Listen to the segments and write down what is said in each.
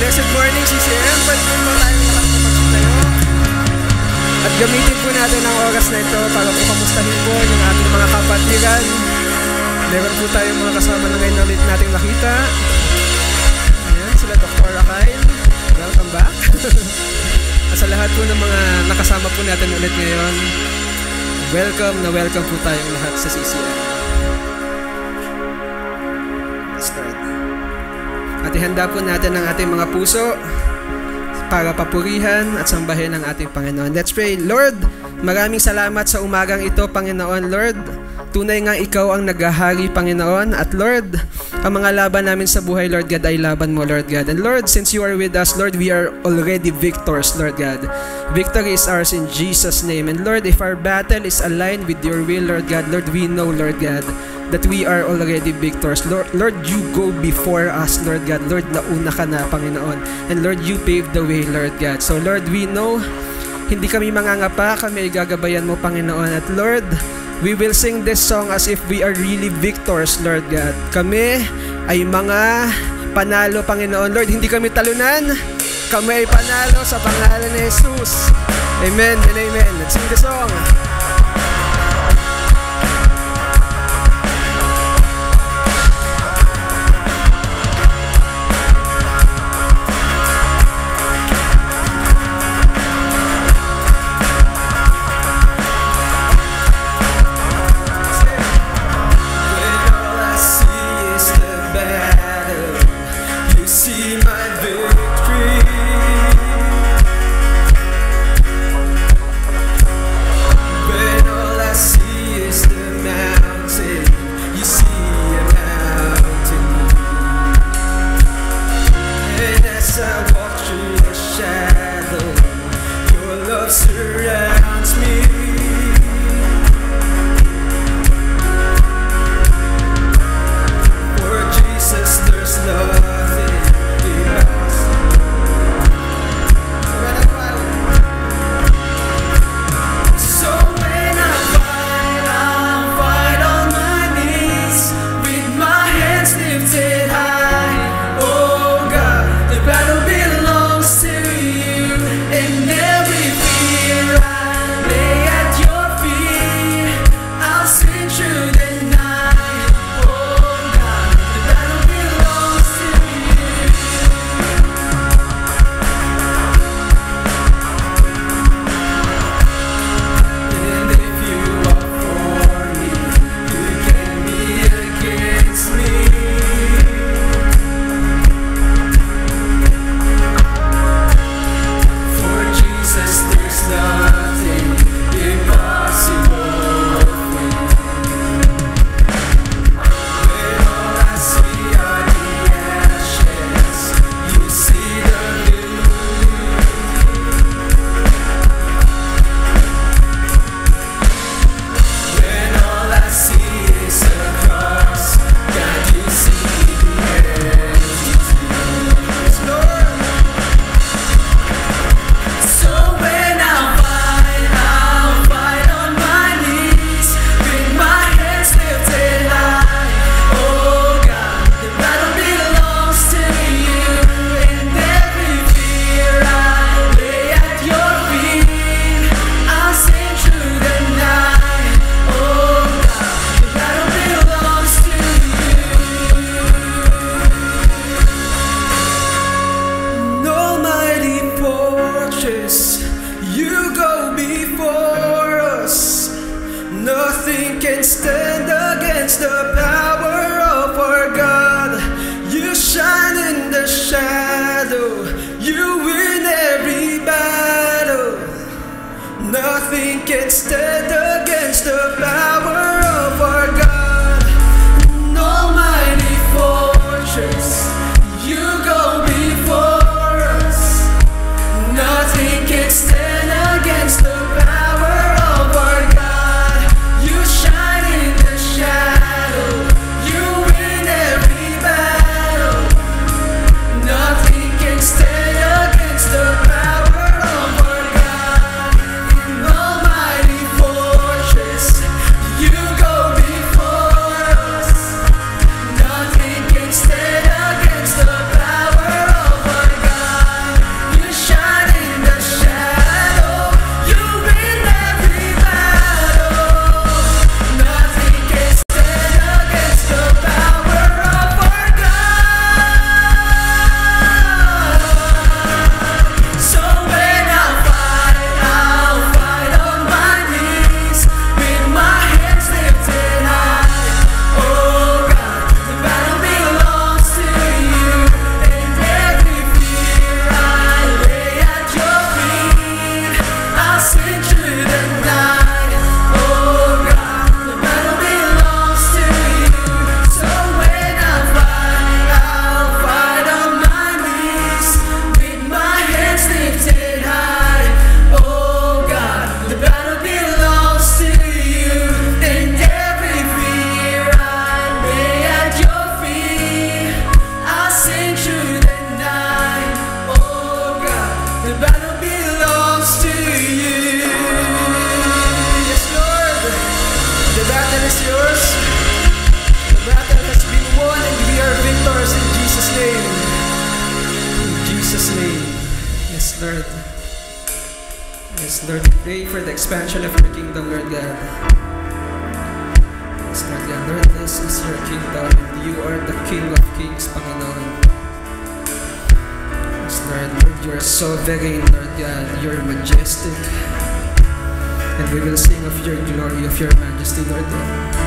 Blessed morning, CCM. Pwede po tayong makapagpagsayo. At gamitin po natin ang oras na ito para po kamustahin po yung ating mga kapatiran. Meron po tayong mga kasama na ngayon ulit nating nakita. Ayan, sila Dr. Kyle. Welcome back. At sa lahat po ng mga nakasama po natin ulit ngayon, welcome po tayong lahat sa CCM. Let's start. At ihanda po natin ang ating mga puso para papurihan at sambahin ang ating Panginoon. Let's pray. Lord, maraming salamat sa umagang ito, Panginoon. Lord, tunay nga ikaw ang naghahari, Panginoon. At Lord, ang mga laban namin sa buhay, Lord God, ay laban mo, Lord God. And Lord, since you are with us, Lord, we are already victors, Lord God. Victory is ours in Jesus' name. And Lord, if our battle is aligned with your will, Lord God, Lord, we know, Lord God, that we are already victors. Lord, you go before us, Lord God. Lord, nauna ka na, Panginoon. And Lord, you paved the way, Lord God. So Lord, we know, hindi kami mangangapa, kami ay gagabayan mo, Panginoon. At Lord, we will sing this song as if we are really victors, Lord God. Kami ay mga panalo, Panginoon. Lord, hindi kami talunan. Kami ay panalo sa pangalan ni Jesus. Amen and amen. Let's sing the song. For victors in Jesus' name. In Jesus' name. Yes, Lord. Yes, Lord. We pray for the expansion of your kingdom, Lord God. Yes, Lord God. Lord, this is your kingdom and you are the King of Kings, Panginoon. Yes, Lord. Lord, you are so very, Lord God. You are majestic. And we will sing of your glory, of your majesty, Lord God.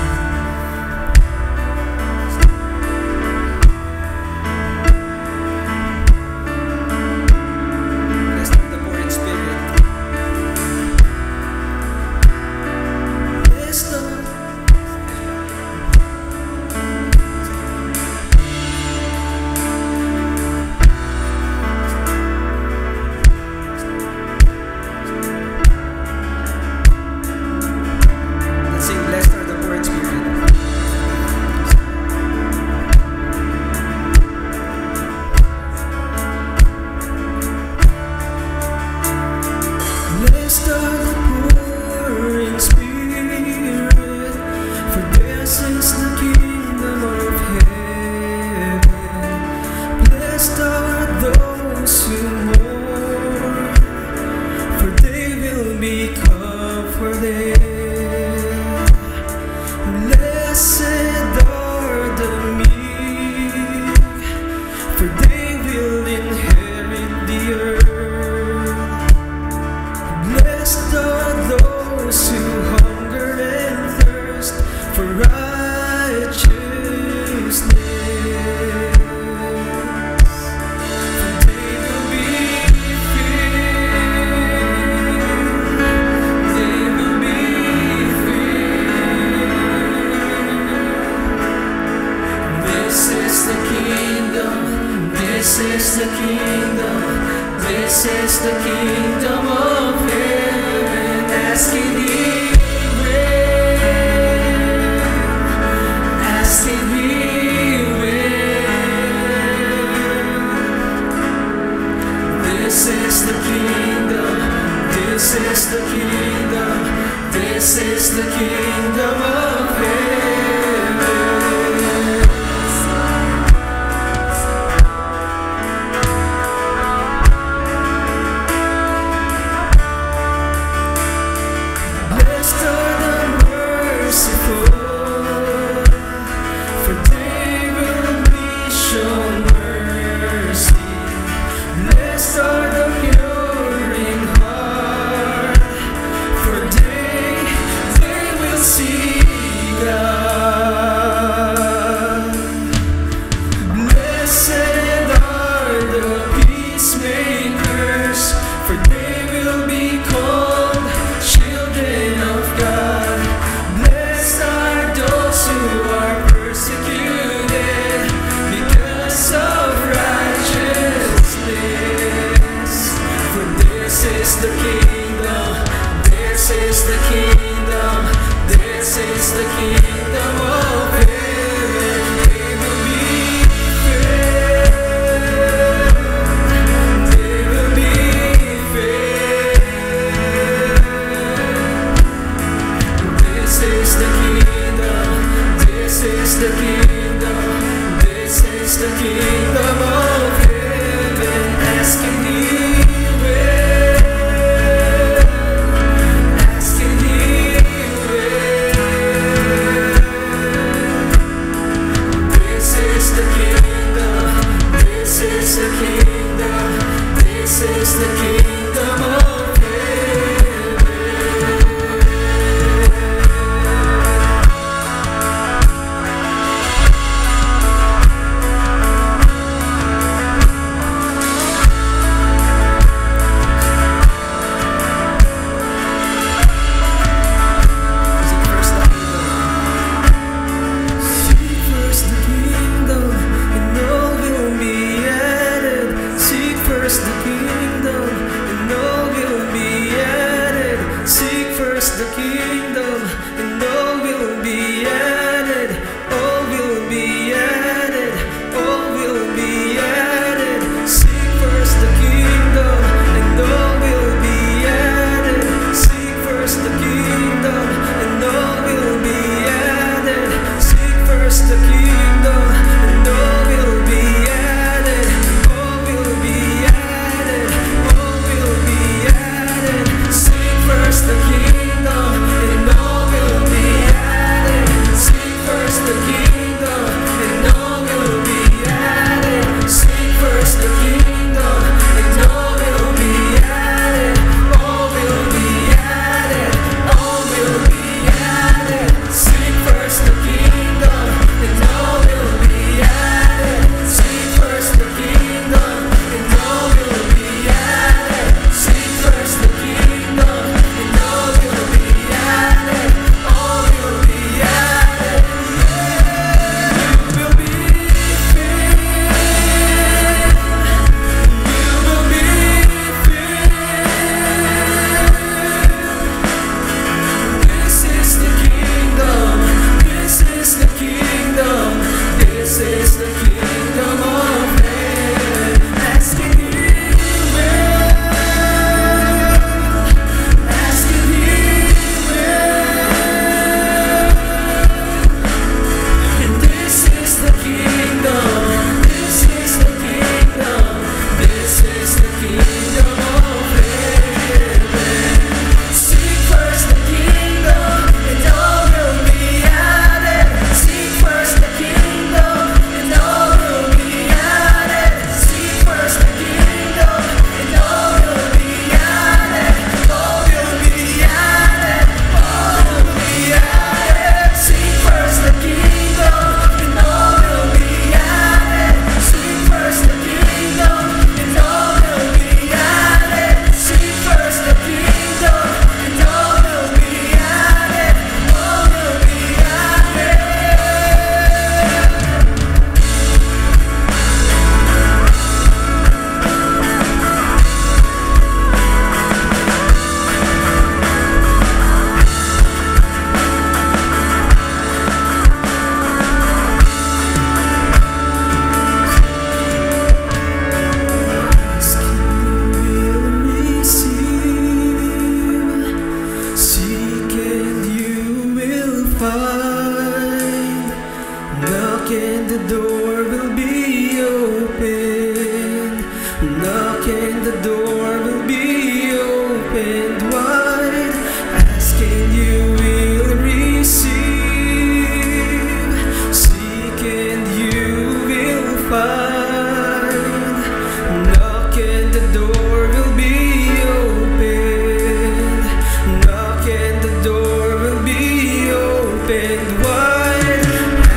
door will be opened wide. Ask and you will receive. Seek and you will find. Knock and the door will be opened. Knock and the door will be opened wide.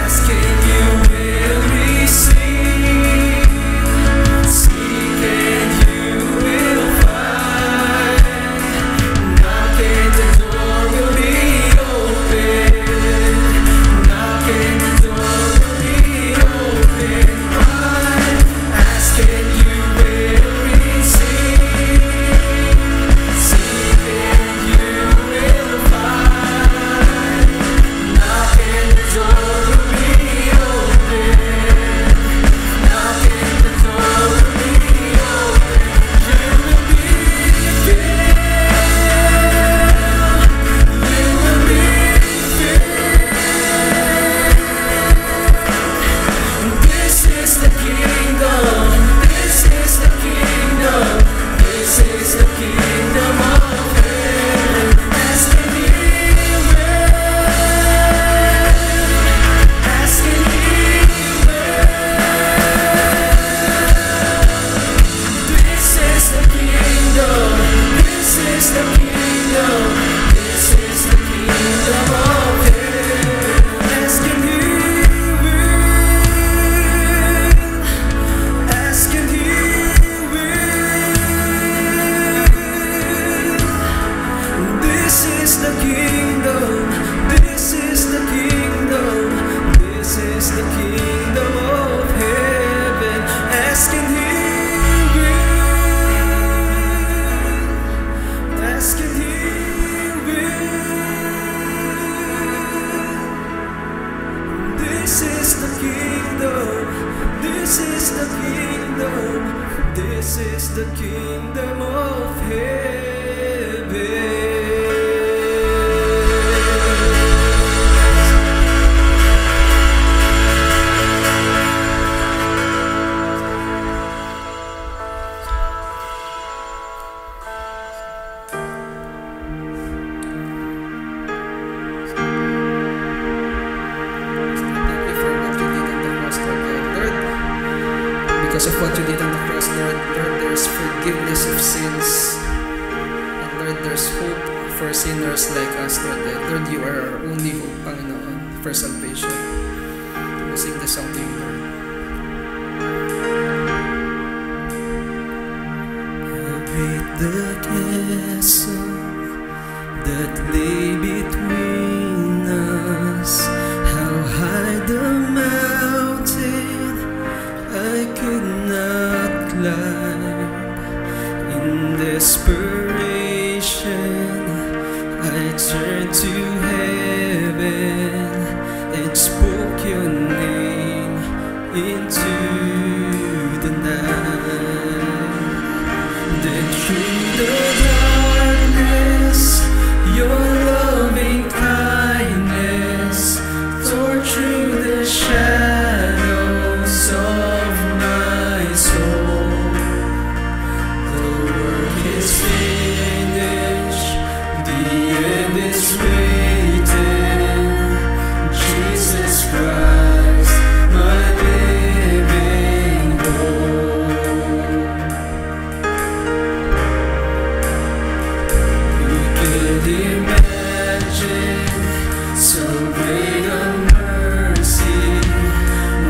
Ask and you will receive. Seek and you will find. Knock and the door will be opened. Knock and the door will be opened wide. Ask and you will receive. Seek and you will find. Knock and the door will be opened. Knock and the door will be opened. You will be filled. You will be filled. This is the kingdom. This is the kingdom. This is the kingdom of heaven. Ask and He will. Ask and He will. This is the kingdom. This is the kingdom. This is the kingdom of heaven. Ask and He will. Ask and He will. This is the kingdom. This is the kingdom. This is the kingdom of heaven. Ask and He will. Ask and He will. This is the kingdom. This is the kingdom. This is the kingdom of heaven. Thank you for what you did on the cross, Lord. Because of what you did on the cross, Lord, there's forgiveness of sins. And Lord, there's hope for sinners like us, Lord. Lord, you are our only hope, Panginoon, for salvation. We sing this song to you, Lord. How great the chasm that lay between us, how high the mountain I could not climb. In desperation, I turned to heaven and spoke your name into the night. Then through the darkness, your loving kindness tore through the shadows of my soul. The work is finished, the end is written. Jesus Christ, my living hope. Who could imagine so great a mercy?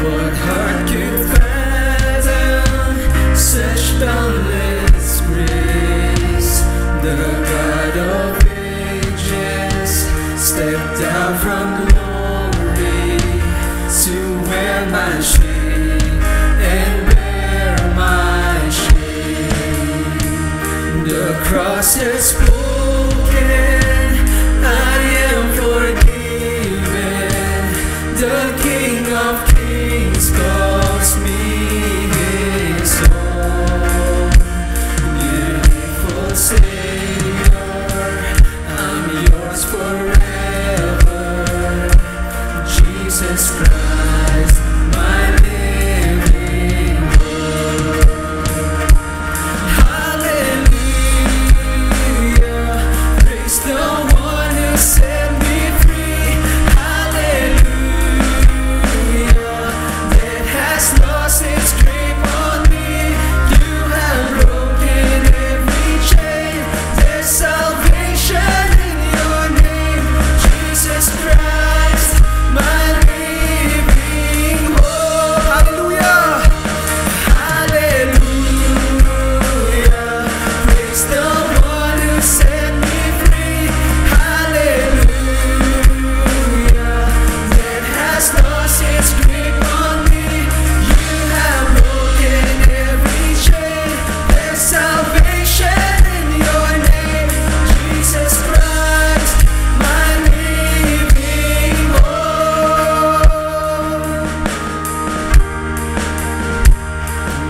What heart could fathom such boundless grace? The God of ages stepped down from glory to wear my shame and bear my shame. The cross has spoken, I am forgiven. The King of Kings calls me his own. Beautiful Savior, I'm yours forever. Jesus Christ, my living hope. Hallelujah.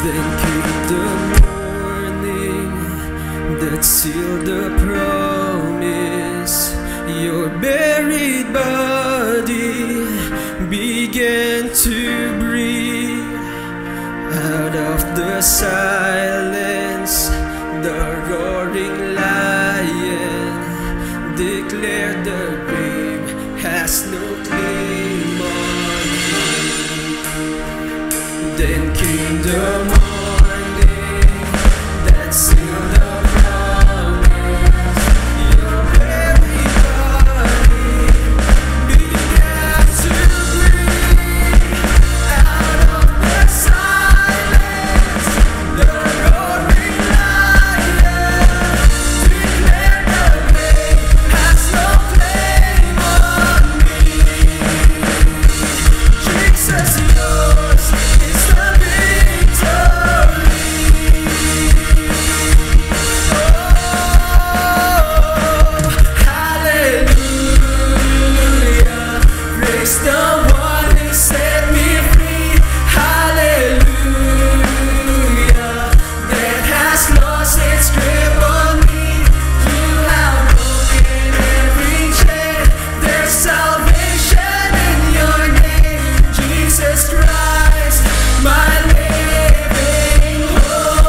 Then came the morning that sealed the promise. Your buried body began to breathe. Out of the silence, the roaring lion declared the grave has no claim on me. Then came the morning that sealed the promise. Your buried body began to breathe. Out of the silence, the roaring lion declared the grave has no claim on me. Jesus, yours is the victory. Oh, hallelujah. Praise the one who set me free. Hallelujah. That has lost its grip on me. You have broken every chain. There's salvation in your name, Jesus Christ, my living hope.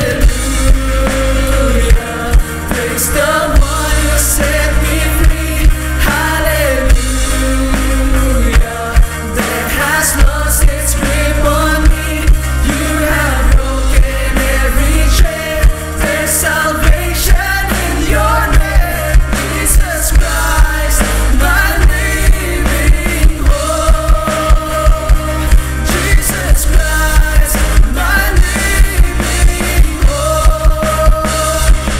Hallelujah. Praise the one who set me free. Hallelujah. That has lost its grip on me. You have broken every chain. There's salvation in your name, Jesus Christ, my living hope. Jesus Christ, my living hope.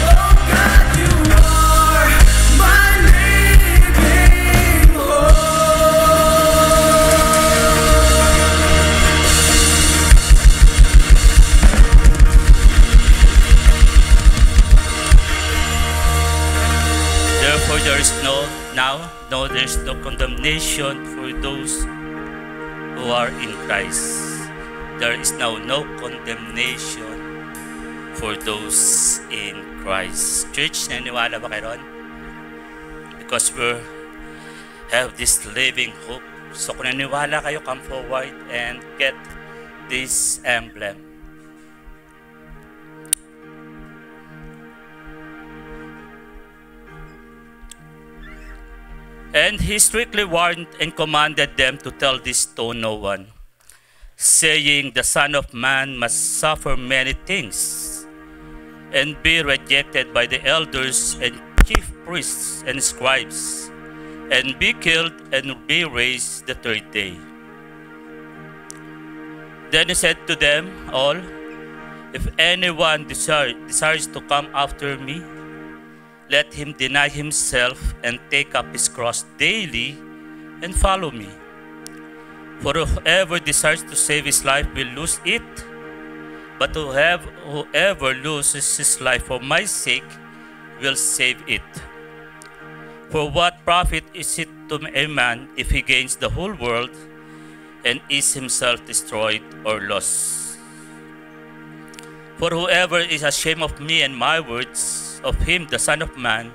Oh God, you are my living hope. Therefore there is no condemnation for those who are in Christ. There is now no condemnation for those in Christ. Church, naniwala ba kayo ron? Because we have this living hope. So kung naniwala kayo, come forward and get this emblem. And he strictly warned and commanded them to tell this to no one, saying, the Son of Man must suffer many things, and be rejected by the elders and chief priests and scribes, and be killed and be raised the third day. Then he said to them all, if anyone desires to come after me, let him deny himself and take up his cross daily and follow me. For whoever desires to save his life will lose it, but whoever loses his life for my sake will save it. For what profit is it to a man if he gains the whole world and is himself destroyed or lost? For whoever is ashamed of me and my words, of him the Son of Man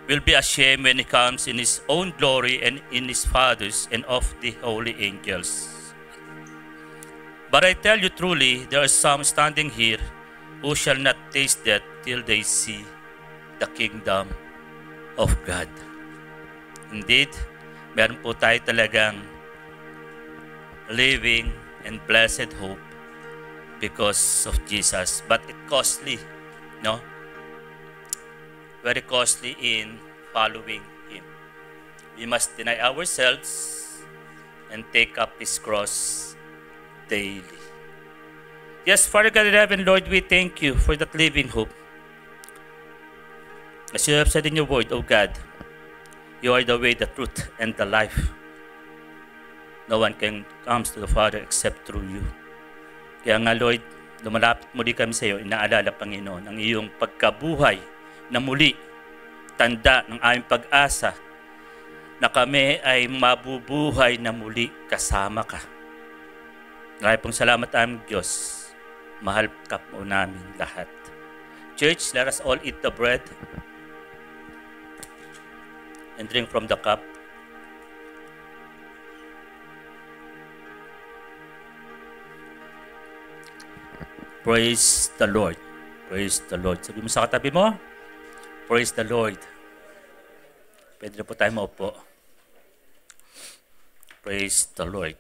will be ashamed when he comes in his own glory and in his Father's and of the holy angels. But I tell you truly, there are some standing here who shall not taste death till they see the kingdom of God. Indeed, meron po tayo talagang living and blessed hope because of Jesus. But it's costly, no? Very costly in following Him. We must deny ourselves and take up His cross daily. Yes, Father God in heaven, Lord, we thank you for that living hope. As you have said in your word, O God, you are the way, the truth, and the life. No one can come to the Father except through you. Kaya nga, Lord, lumalapit muli kami sa iyo, inaalala, Panginoon, ang iyong pagkabuhay na muli, tanda ng aming pag-asa na kami ay mabubuhay na muli kasama ka. Maraming pong salamat aming Diyos. Mahal ka po namin lahat. Church, let us all eat the bread and drink from the cup. Praise the Lord. Praise the Lord. Sabi mo sa katabi mo, praise the Lord. Pwede na po tayo maupo. Praise the Lord.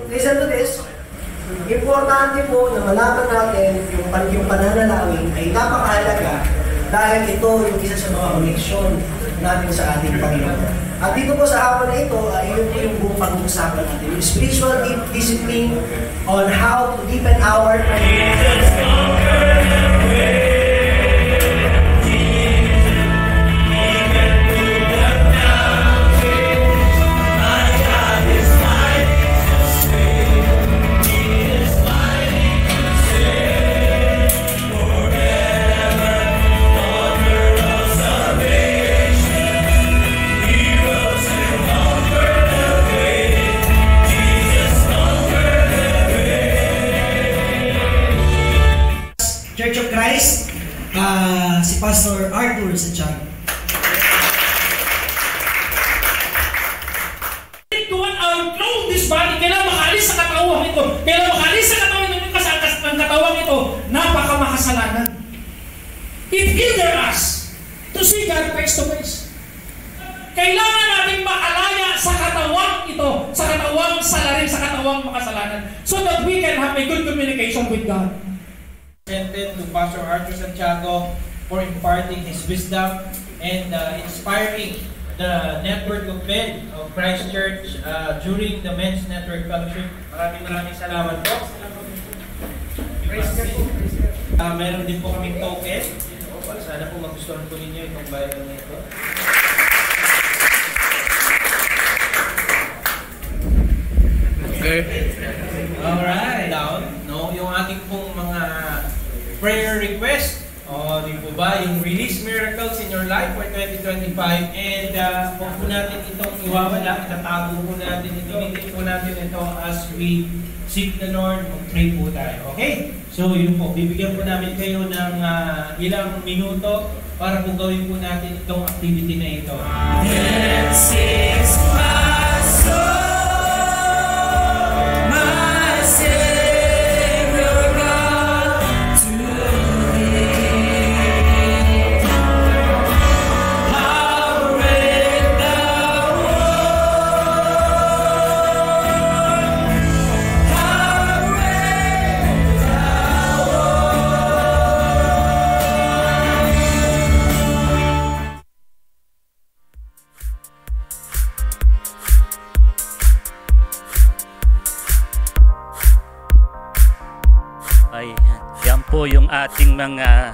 Listen to this. Importante po na malaman natin yung pananalangin ay napakahalaga dahil ito yung isa sa mga koneksyon natin sa ating Panginoon. At dito po sa hapon na ito, yun po yung buong pag-uusapan natin. Yung spiritual discipline on how to deepen our Church of Christ, si Pastor Arthur Santiago. To outgrow this body, kailangan makalis sa katawang ito. Kailangan makalis sa katawang ito, ng katawang ito, napakamakasalanan. It hinders us to see God face to face. Kailangan natin makalaya sa katawang ito, sa katawang salarin, sa katawang makasalanan, so that we can have a good communication with God. Presented to Pastor Arthur Santiago for imparting his wisdom and inspiring the network of men of Christ Church during the Men's Network Fellowship. Maraming salamat po. Meron din po kaming token. Sana po magustuhan po ninyo itong Bible na ito. Okay. Alright. Down, no? Yung ating pong mga prayer request. O, di po ba? Yung release miracles in your life for 2025. And huwag po natin itong iwawala. Itatago po natin ito. Hindi po natin ito as we seek the Lord. Mag-pray po tayo. Okay? So, yun po. Bibigyan po namin kayo ng ilang minuto para po gawin po natin itong activity na ito. This is my soul. Yan po yung ating mga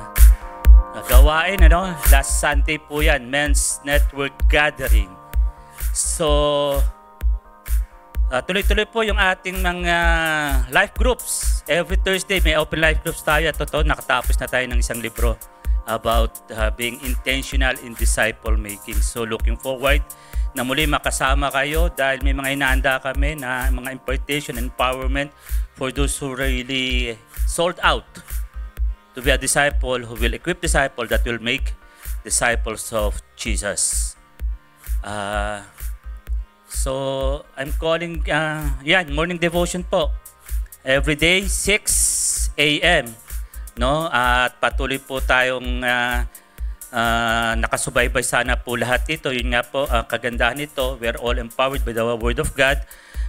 gawain, ano? Last Sunday po yan, Men's Network Gathering. So, tuloy-tuloy po yung ating mga life groups. Every Thursday may open life groups tayo. Totoo, nakatapos na tayo ng isang libro about being intentional in disciple making. So, looking forward na muli makasama kayo dahil may mga inaanda kami na mga impartation and empowerment for those who really sold out to be a disciple who will equip disciple that will make disciples of Jesus. So I'm calling morning devotion po. Every day 6 a.m. no? At patuloy po tayong nakasubaybay sana po lahat ito. Yun nga po ang kagandahan nito. We're all empowered by the word of God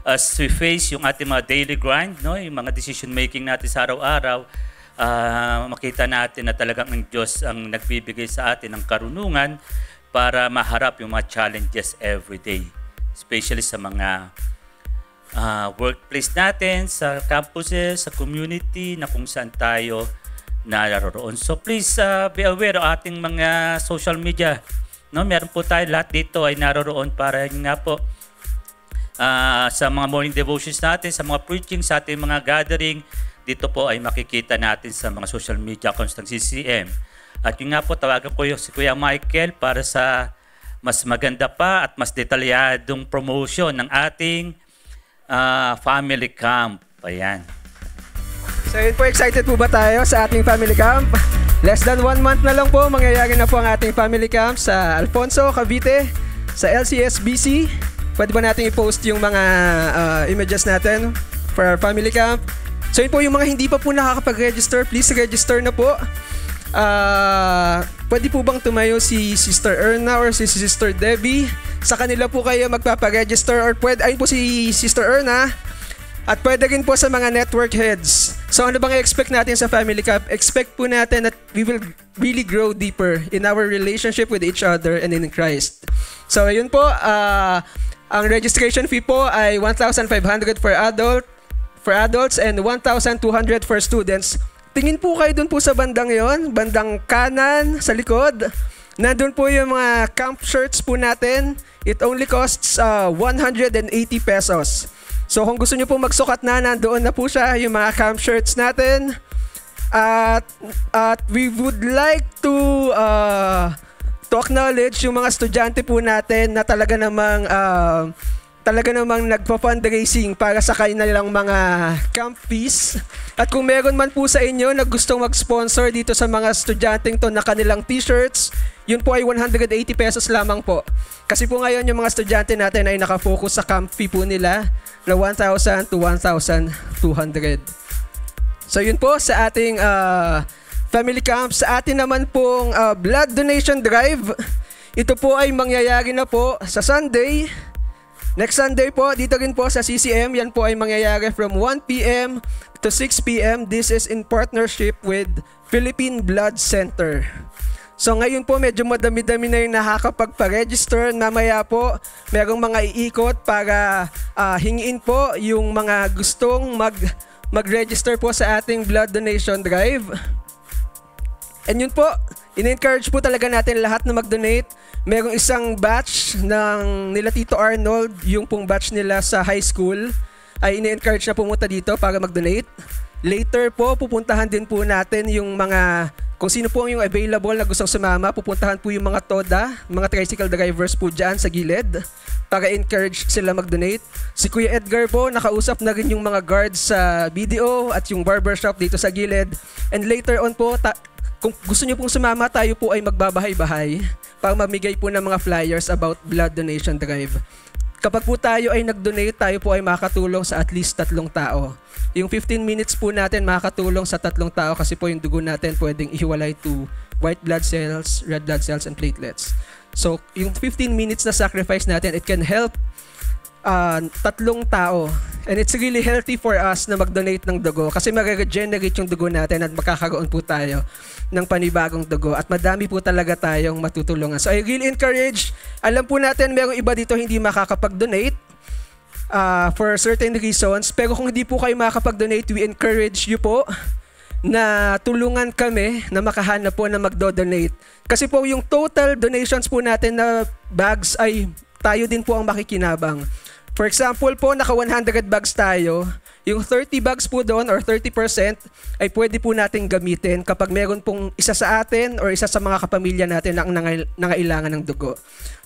as we face yung ating mga daily grind, no? Yung mga decision making natin sa araw-araw. Makita natin na talagang ang Diyos ang nagbibigay sa atin ng karunungan para maharap yung mga challenges every day. Especially sa mga workplace natin, sa campuses, sa community na kung saan tayo naroroon. So please be aware of ating mga social media. No, meron po tayo lahat dito ay naroroon para nga po sa mga morning devotions natin, sa mga preaching, sa ating mga gathering. Dito po ay makikita natin sa mga social media accounts ng CCM. At yun nga po, tawagan ko si Kuya Michael para sa mas maganda pa at mas detalyadong promotion ng ating family camp. Ayan. So yun po, excited po ba tayo sa ating family camp? Less than 1 month na lang po, mangyayari na po ang ating family camp sa Alfonso, Cavite, sa LCSBC. Pwede ba natin i-post yung mga images natin for our family camp? So yun po, yung mga hindi pa po nakakapag-register, please register na po. Pwede po bang tumayo si Sister Erna or si Sister Debbie? Sa kanila po kayo magpaparegister or pwede, ayun po si Sister Erna. At pwede rin po sa mga network heads. So ano bang i-expect natin sa family camp? Expect po natin that we will really grow deeper in our relationship with each other and in Christ. So ayun po, ang registration fee po ay 1,500 for adults and 1,200 for students. Tingin po kayo dun po sa bandang yon, bandang kanan sa likod. Nandun po yung mga camp shirts po natin. It only costs 180 pesos. So kung gusto nyo po magsukat na, nandoon na po siya, yung mga camp shirts natin. At we would like to acknowledge yung mga estudyante po natin na talaga namang nagpa-fundraising para sa kanilang mga camp fees. At kung meron man po sa inyo na gustong mag-sponsor dito sa mga estudyanteng to na kanilang t-shirts, yun po ay 180 pesos lamang po. Kasi po ngayon yung mga estudyante natin ay nakafocus sa camp fee po nila na 1,000 to 1,200. So yun po sa ating family camp. Sa atin naman pong blood donation drive, ito po ay mangyayari na po sa Sunday. Next Sunday po, dito rin po sa CCM, yan po ay mangyayari from 1 p.m. to 6 p.m. This is in partnership with Philippine Blood Center. So ngayon po, medyo madami-dami na yung nakakapagpa-register. Mamaya po, merong mga iikot para hingiin po yung mga gustong mag-register po sa ating blood donation drive. And yun po, in-encourage po talaga natin lahat na mag-donate. Merong isang batch ng nila Tito Arnold, yung pong batch nila sa high school, ay in-encourage na pumunta dito para mag-donate. Later po, pupuntahan din po natin yung mga, kung sino po yung available na gustong sumama, pupuntahan po yung mga TODA, mga tricycle drivers po dyan sa gilid para encourage sila mag-donate. Si Kuya Edgar po, nakausap na rin yung mga guards sa BDO at yung barbershop dito sa gilid. And later on po, kung gusto nyo pong sumama, tayo po ay magbabahay-bahay para mamigay po ng mga flyers about blood donation drive. Kapag po tayo ay nag-donate, tayo po ay makakatulong sa at least 3 tao. Yung 15 minutes po natin makakatulong sa 3 tao kasi po yung dugo natin pwedeng ihiwalay to white blood cells, red blood cells, and platelets. So, yung 15 minutes na sacrifice natin, it can help 3 tao. And it's really healthy for us na mag-donate ng dugo kasi mag-regenerate yung dugo natin at makakaroon po tayo ng panibagong dugo at madami po talaga tayong matutulungan. So I really encourage, alam po natin merong iba dito hindi makakapag-donate for certain reasons, pero kung hindi po kayo makakapag-donate, we encourage you po na tulungan kami na makahanap po na magdo-donate. Kasi po yung total donations po natin na bags ay tayo din po ang makikinabang. For example po, naka 100 bags tayo. Yung 30 bags po doon or 30% ay pwede po natin gamitin kapag meron pong isa sa atin or isa sa mga kapamilya natin na nangailangan ng dugo.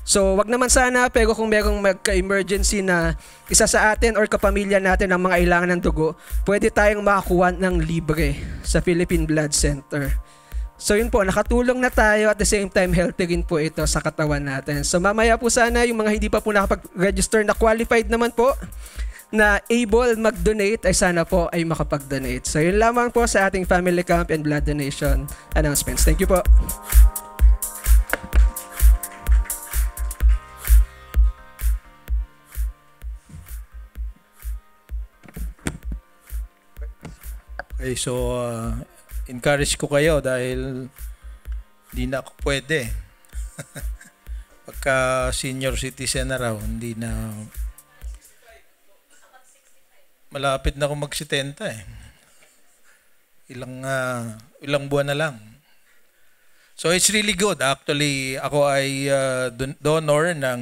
So, wag naman sana, pero kung merong magka-emergency na isa sa atin or kapamilya natin ang mga kailangan ng dugo, pwede tayong makakuha ng libre sa Philippine Blood Center. So yun po, nakatulong na tayo at the same time healthy rin po ito sa katawan natin. So mamaya po sana yung mga hindi pa po nakapag-register na qualified naman po na able mag-donate ay sana po ay makapag-donate. So yun lamang po sa ating family camp and blood donation announcements. Thank you po. Okay, so encourage ko kayo dahil hindi na ako pwede. Pagka senior citizen na raw, hindi na malapit na ako mag-70 eh. Ilang buwan na lang. So it's really good. Actually, ako ay donor ng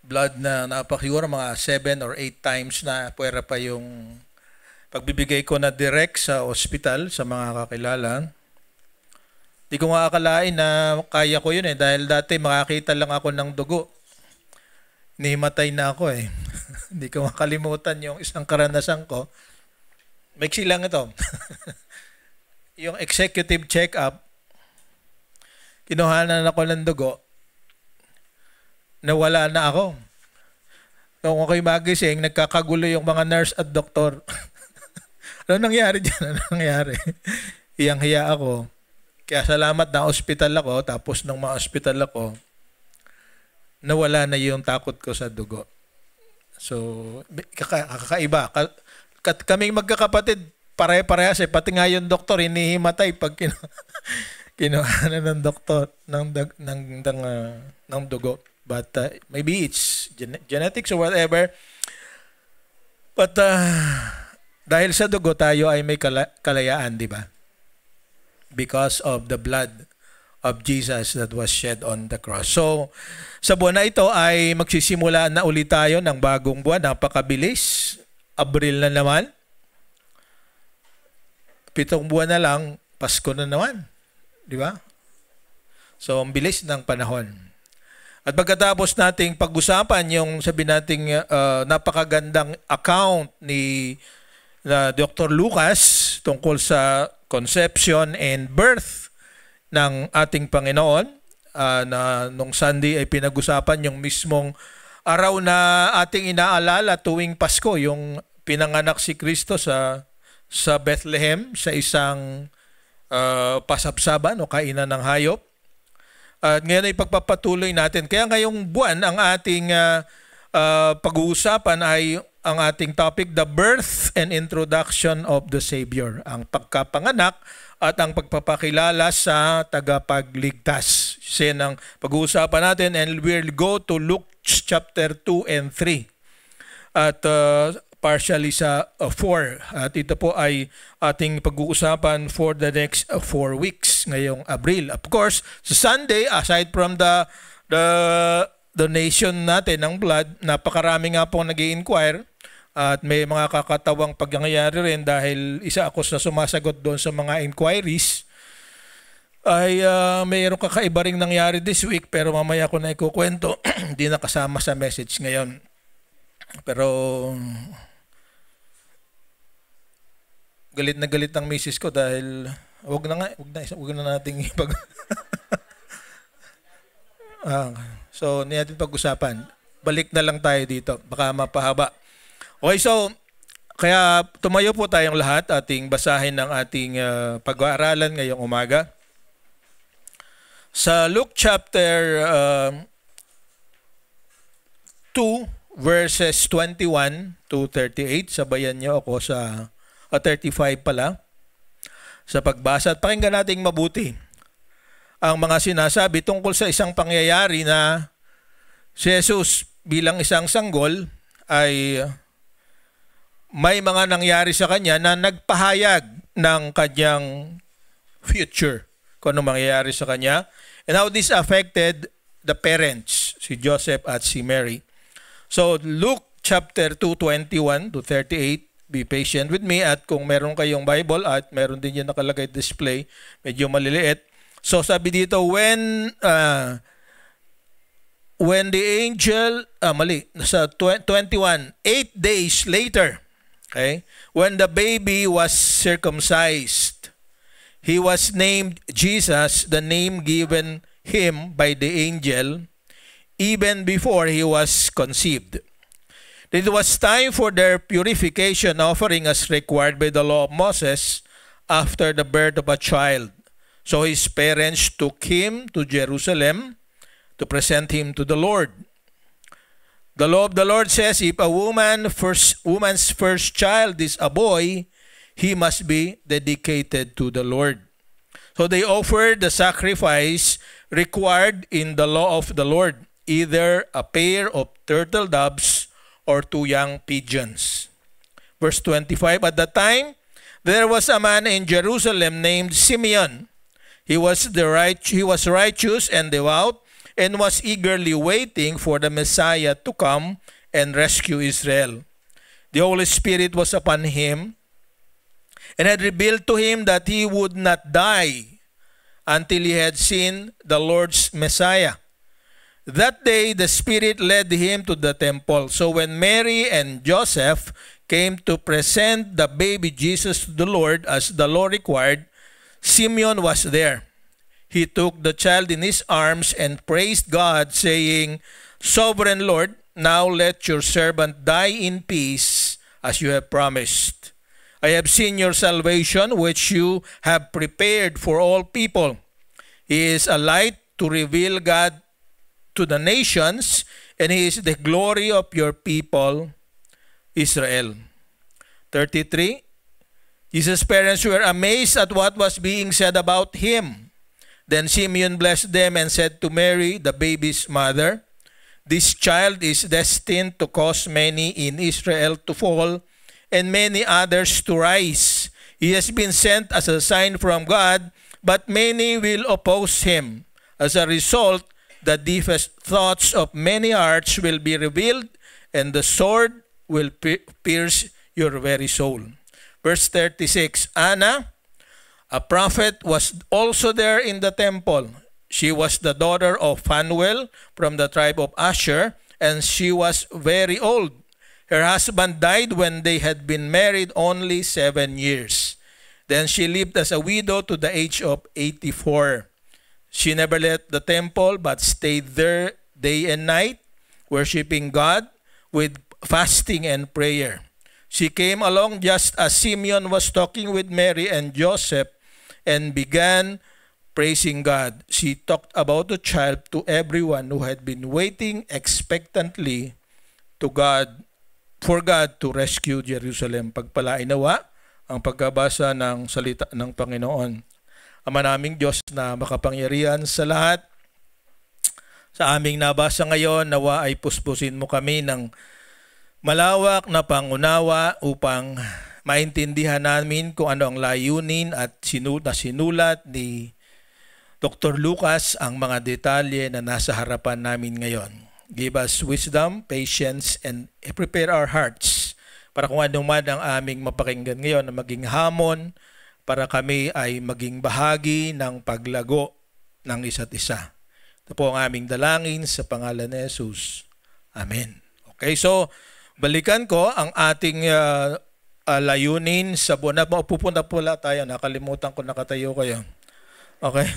blood na napasiguro mga 7 or 8 times na puwera pa yung pagbibigay ko na direct sa ospital sa mga kakilala. Di ko nga akalain na kaya ko yun eh dahil dati makakita lang ako ng dugo. Nihimatay na ako eh. Hindi ko makalimutan yung isang karanasan ko. Maiksi lang ito. Yung executive check-up, kinuhanan ako ng dugo, nawala na ako. Nung ako'y magising, nagkakagulo yung mga nurse at doktor. Ano nangyari dyan? Ano nangyari? Hiyang-hiya ako. Kaya salamat na ospital ako. Tapos nung ma-ospital ako, nawala na yung takot ko sa dugo. So, kakaiba. Kaming magkakapatid, pare-parehas eh. Pati nga yung doktor, hinihimatay pag kinuha na ng doktor ng dugo. But maybe it's genetics or whatever. But dahil sa dugo tayo ay may kalayaan, di ba? Because of the blood of Jesus that was shed on the cross. So, sa buwan na ito ay magsisimula na ulit tayo ng bagong buwan. Napakabilis. Abril na naman. 7 buwan na lang, Pasko na naman. Di ba? So, ang bilis ng panahon. At pagkatapos nating pag-usapan yung sabi nating napakagandang account ni Dr. Lucas tungkol sa conception and birth ng ating Panginoon, na nung Sunday ay pinag-usapan yung mismong araw na ating inaalala tuwing Pasko, yung pinanganak si Kristo sa Bethlehem sa isang pasapsaban o kainan ng hayop. At ngayon ay pagpapatuloy natin. Kaya ngayong buwan ang ating pag-uusapan ay ang ating topic, the birth and introduction of the Savior. Ang pagkapanganak at ang pagpapakilala sa tagapagligtas. Yan ang pag-uusapan natin, and we'll go to Luke chapter 2 and 3 at partially sa 4. At ito po ay ating pag-uusapan for the next 4 weeks ngayong Abril. Of course, sa Sunday, aside from the donation natin ng blood, napakarami nga po nag-i-inquire at may mga kakatawang pagyayari rin dahil isa ako sa sumasagot doon sa mga inquiries. Ay mayroong kakaiba ring nangyari this week pero mamaya ko na ikukwento. Hindi na kasama sa message ngayon. Pero galit na galit ang misis ko dahil wag na nating ipag so hindi natin pag-usapan. Balik na lang tayo dito. Baka mapahaba. Okay, so kaya tumayo po tayong lahat, ating basahin ng ating pag-aaralan ngayong umaga. Sa Luke chapter 2 verses 21 to 38, sabayan niyo ako sa 35 pala sa pagbasa at pakinggan nating mabuti ang mga sinasabi tungkol sa isang pangyayari na si Jesus bilang isang sanggol ay may mga nangyari sa kanya na nagpahayag ng kanyang future, kung ano mangyayari sa kanya, and how this affected the parents, si Joseph at si Mary. So Luke chapter 2:21 to 38. Be patient with me, at kung meron kayong Bible at meron din yung nakalagay display, medyo maliliit. So sabi dito, when the angel, sa 21, 8 days later, okay, when the baby was circumcised, he was named Jesus, the name given him by the angel, even before he was conceived. It was time for their purification offering as required by the law of Moses after the birth of a child. So his parents took him to Jerusalem to present him to the Lord. The law of the Lord says, if a woman's first child is a boy, he must be dedicated to the Lord. So they offered the sacrifice required in the law of the Lord, either a pair of turtle doves or 2 young pigeons. Verse 25, at the time, there was a man in Jerusalem named Simeon. He was righteous and devout, and was eagerly waiting for the Messiah to come and rescue Israel. The Holy Spirit was upon him, and had revealed to him that he would not die until he had seen the Lord's Messiah. That day, the Spirit led him to the temple. So when Mary and Joseph came to present the baby Jesus to the Lord as the law required, Simeon was there. He took the child in his arms and praised God, saying, Sovereign Lord, now let your servant die in peace, as you have promised. I have seen your salvation, which you have prepared for all people. He is a light to reveal God to the nations, and he is the glory of your people, Israel. 33. Jesus' parents were amazed at what was being said about him. Then Simeon blessed them and said to Mary, the baby's mother, this child is destined to cause many in Israel to fall, and many others to rise. He has been sent as a sign from God, but many will oppose him. As a result, the deepest thoughts of many hearts will be revealed, and the sword will pierce your very soul. Verse 36, Anna, a prophet, was also there in the temple. She was the daughter of Phanuel from the tribe of Asher, and she was very old. Her husband died when they had been married only 7 years. Then she lived as a widow to the age of 84. She never left the temple but stayed there day and night, worshiping God with fasting and prayer. She came along just as Simeon was talking with Mary and Joseph and began praising God. She talked about the child to everyone who had been waiting expectantly for God to rescue Jerusalem. Pagpalain nawa ang pagkabasa ng salita ng Panginoon. Ama naming Diyos na makapangyarihan sa lahat, sa aming nabasa ngayon, nawa ay puspusin mo kami ng malawak na pangunawa upang maintindihan namin kung ano ang layunin at sinulat ni Dr. Lucas, ang mga detalye na nasa harapan namin ngayon. Give us wisdom, patience, and prepare our hearts para kung ano man ang aming mapakinggan ngayon na maging hamon para kami ay maging bahagi ng paglago ng isa't isa. Ito po ang aming dalangin sa pangalan ni Jesus. Amen. Okay, so balikan ko ang ating layunin sa buwan. Pupunta pala tayo. Nakalimutan ko, nakatayo kayo. Okay.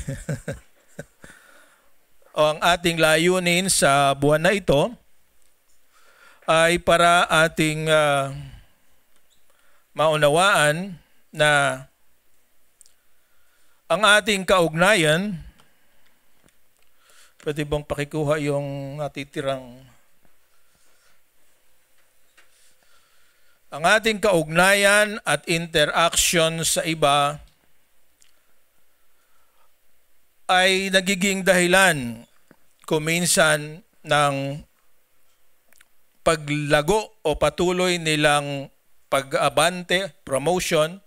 O, ang ating layunin sa buwan na ito ay para ating maunawaan na ang ating kaugnayan, pwede bang pakikuha yung natitirang, ang ating kaugnayan at interaction sa iba ay nagiging dahilan kuminsan ng paglago o patuloy nilang pag-abante, promotion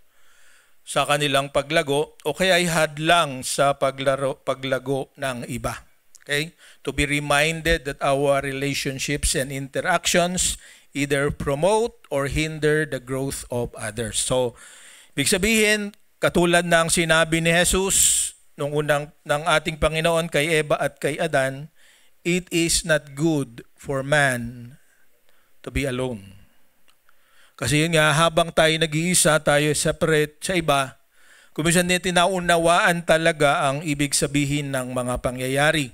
sa kanilang paglago o kaya ay hadlang sa paglago ng iba. Okay? To be reminded that our relationships and interactions either promote or hinder the growth of others. So, ibig sabihin, katulad ng sinabi ni Jesus nung unang ng ating Panginoon kay Eva at kay Adan, it is not good for man to be alone. Kasi yun nga, habang tayo nag-iisa, tayo separate sa iba, kung minsan din tinaunawaan talaga ang ibig sabihin ng mga pangyayari.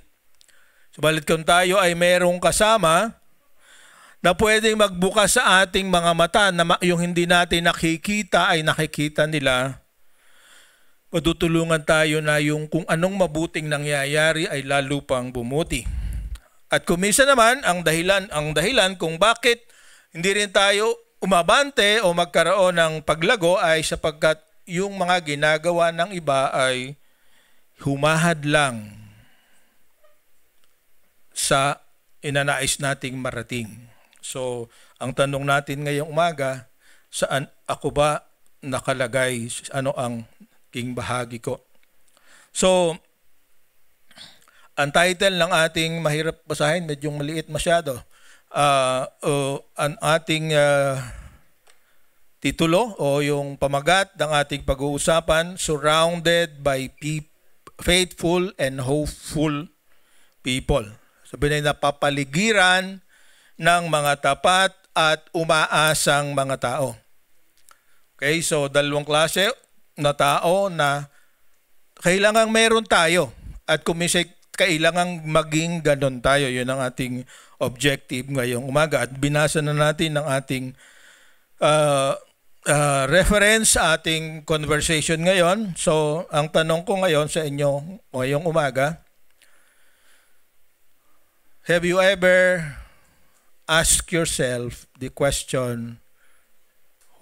Subalit kung tayo ay merong kasama na pwedeng magbukas sa ating mga mata na yung hindi natin nakikita ay nakikita nila, matutulungan tayo na yung kung anong mabuting nangyayari ay lalo pang bumuti. At kung minsan naman, ang dahilan kung bakit hindi rin tayo umabante o magkaroon ng paglago ay sapagkat yung mga ginagawa ng iba ay humahad lang sa inanais nating marating. So, ang tanong natin ngayong umaga, saan ako ba nakalagay? Ano ang king bahagi ko? So, ang title ng ating mahirap basahin, medyo maliit masyado. Ang ating titulo o yung pamagat ng ating pag-uusapan, Surrounded by Faithful and Hopeful People. Sabihin na napapaligiran ng mga tapat at umaasang mga tao. Okay, so dalawang klase na tao na kailangang meron tayo at kumisik kailangang maging ganon tayo. Yun ang ating objective ngayong umaga. At binasa na natin ang ating reference sa ating conversation ngayon. So, ang tanong ko ngayon sa inyo ngayong umaga, have you ever asked yourself the question,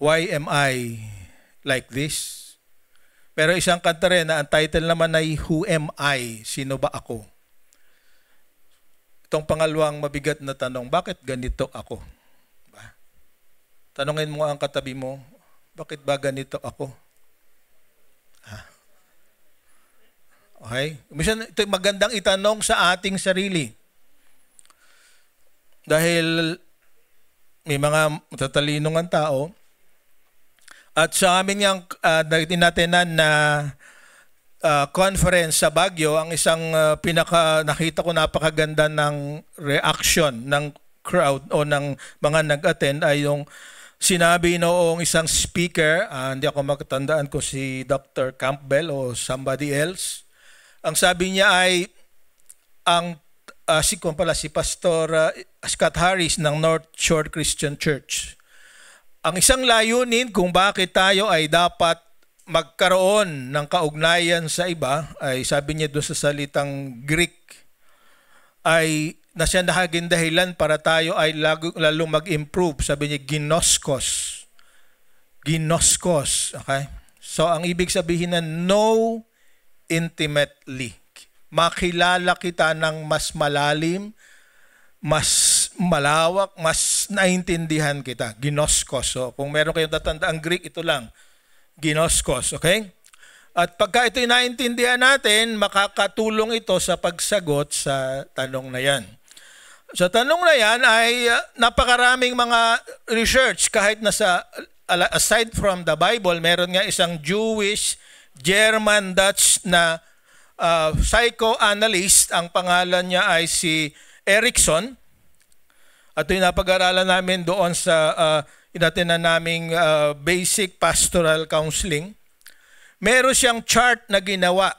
why am I like this? Pero isang kanta rin na ang title naman ay Who Am I? Sino ba ako? Itong pangalawang mabigat na tanong, bakit ganito ako? Tanungin mo ang katabi mo, bakit ba ganito ako? Okay? Minsan ito magandang itanong sa ating sarili. Dahil may mga matatalinong ang tao, at sa amin yung natinatenan na conference sa Baguio, ang isang nakita ko napakaganda ng reaction ng crowd o ng mga nag-attend ay yung sinabi noong isang speaker, hindi ako magtandaan kung si Dr. Campbell o somebody else. Ang sabi niya ay si Pastor Scott Harris ng North Shore Christian Church. Ang isang layunin kung bakit tayo ay dapat magkaroon ng kaugnayan sa iba ay sabi niya doon sa salitang Greek ay na siya naging dahilan para tayo ay lalo mag-improve. Sabi niya ginoskos. Ginoskos. Okay? So ang ibig sabihin na know intimately. Makilala kita ng mas malalim, mas malawak, mas naintindihan kita. Ginoskos. So, kung meron kayong tatandaan Greek, ito lang. Ginoskos. Okay? At pagka ito'y naintindihan natin, makakatulong ito sa pagsagot sa tanong na yan. Sa tanong na yan ay napakaraming mga research kahit aside from the Bible, meron nga isang Jewish, German, Dutch na psychoanalyst. Ang pangalan niya ay si Erikson. At yung napag-aralan namin doon sa inatinan naming basic pastoral counseling. Meron siyang chart na ginawa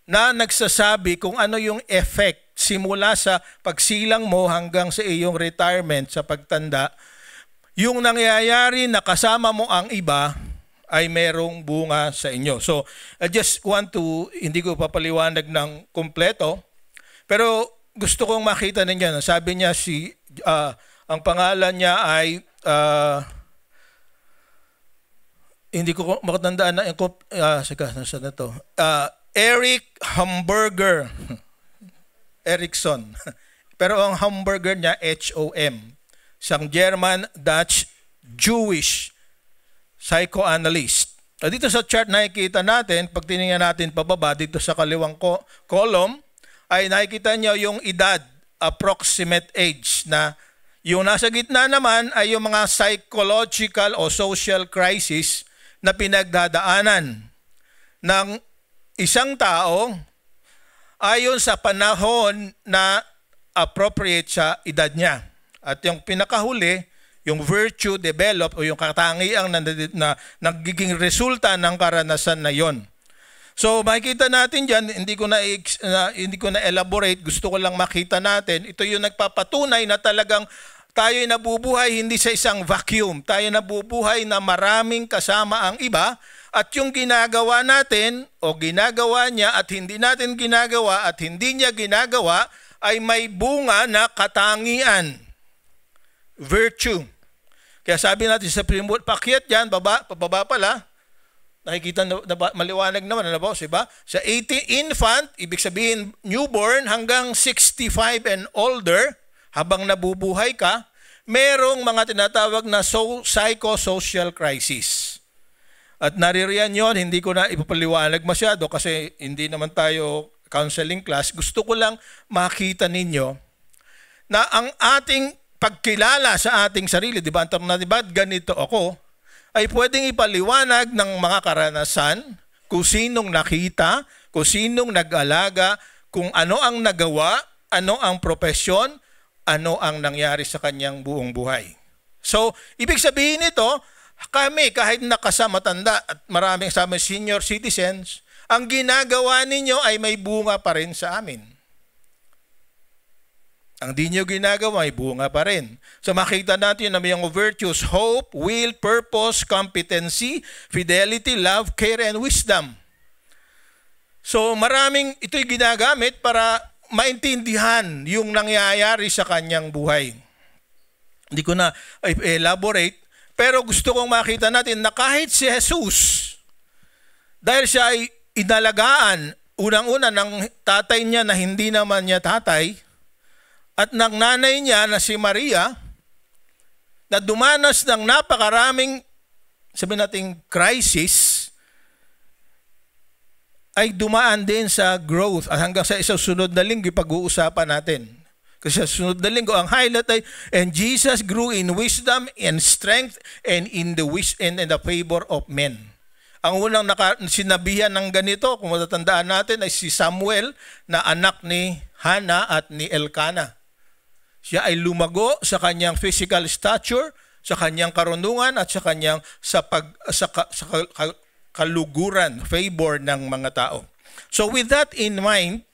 na nagsasabi kung ano yung effect simula sa pagsilang mo hanggang sa iyong retirement sa pagtanda. Yung nangyayari na kasama mo ang iba ay merong bunga sa inyo. So, I just want to, hindi ko papaliwanag ng kumpleto, pero gusto kong makita ninyo. Sabi niya ang pangalan niya ay hindi ko makatandaan na nasa na to. Eric Hamburger. Erikson. Pero ang Hamburger niya H-O-M. Isang German, Dutch, Jewish psychoanalyst. Dito sa chart nakikita natin, pag tiningnan natin pababa dito sa kaliwang column, ay nakikita nyo yung edad, approximate age na Yung nasa gitna naman ay yung mga psychological o social crisis na pinagdadaanan ng isang tao ayon sa panahon na appropriate sa edad niya. At yung pinakahuli, yung virtue develop o yung katangiang na nagiging resulta ng karanasan na yon. So makikita natin diyan, hindi ko na elaborate, gusto ko lang makita natin. Ito yung nagpapatunay na talagang tayo nabubuhay hindi sa isang vacuum. Tayo nabubuhay na maraming kasama ang iba at yung ginagawa natin o ginagawa niya at hindi natin ginagawa at hindi niya ginagawa ay may bunga na katangian. Virtue. Kaya sabi natin sa pakyat diyan, pababa pala, nakikita na maliwanag naman, ano ba? Diba? Sa 18 infant, ibig sabihin newborn hanggang 65 and older, habang nabubuhay ka, merong mga tinatawag na psychosocial crisis. At naririyan yon, hindi ko na ipapaliwanag masyado kasi hindi naman tayo counseling class. Gusto ko lang makita ninyo na ang ating pagkilala sa ating sarili, di ba? Ang tanong natin, ba't ganito ako? Ay pwedeng ipaliwanag ng mga karanasan, kung sinong nakita, kung sinong nag-alaga, kung ano ang nagawa, ano ang profesyon, ano ang nangyari sa kanyang buong buhay. So, ibig sabihin nito, kami kahit nakasamatanda at maraming sa amin senior citizens, ang ginagawa ninyo ay may bunga pa rin sa amin. Ang di nyo ginagawa ay bunga pa rin. So makita natin na may mga virtues, hope, will, purpose, competency, fidelity, love, care, and wisdom. So maraming ito'y ginagamit para maintindihan yung nangyayari sa kanyang buhay. Hindi ko na elaborate, pero gusto kong makita natin na kahit si Jesus, dahil siya ay inalagaan, unang-una ng tatay niya na hindi naman niya tatay, at ng nanay niya na si Maria, na dumanas ng napakaraming, sabihin natin, crisis, ay dumaan din sa growth at hanggang sa isang sunod na linggo pag-uusapan natin. Kasi sa sunod na linggo, ang highlight ay, and Jesus grew in wisdom and strength and in the favor of men. Ang unang sinabihan ng ganito, kung matatandaan natin, ay si Samuel na anak ni Hannah at ni Elkanah. Siya ay lumago sa kanyang physical stature, sa kanyang karunungan at sa kanyang kaluguran, favor ng mga tao. So with that in mind,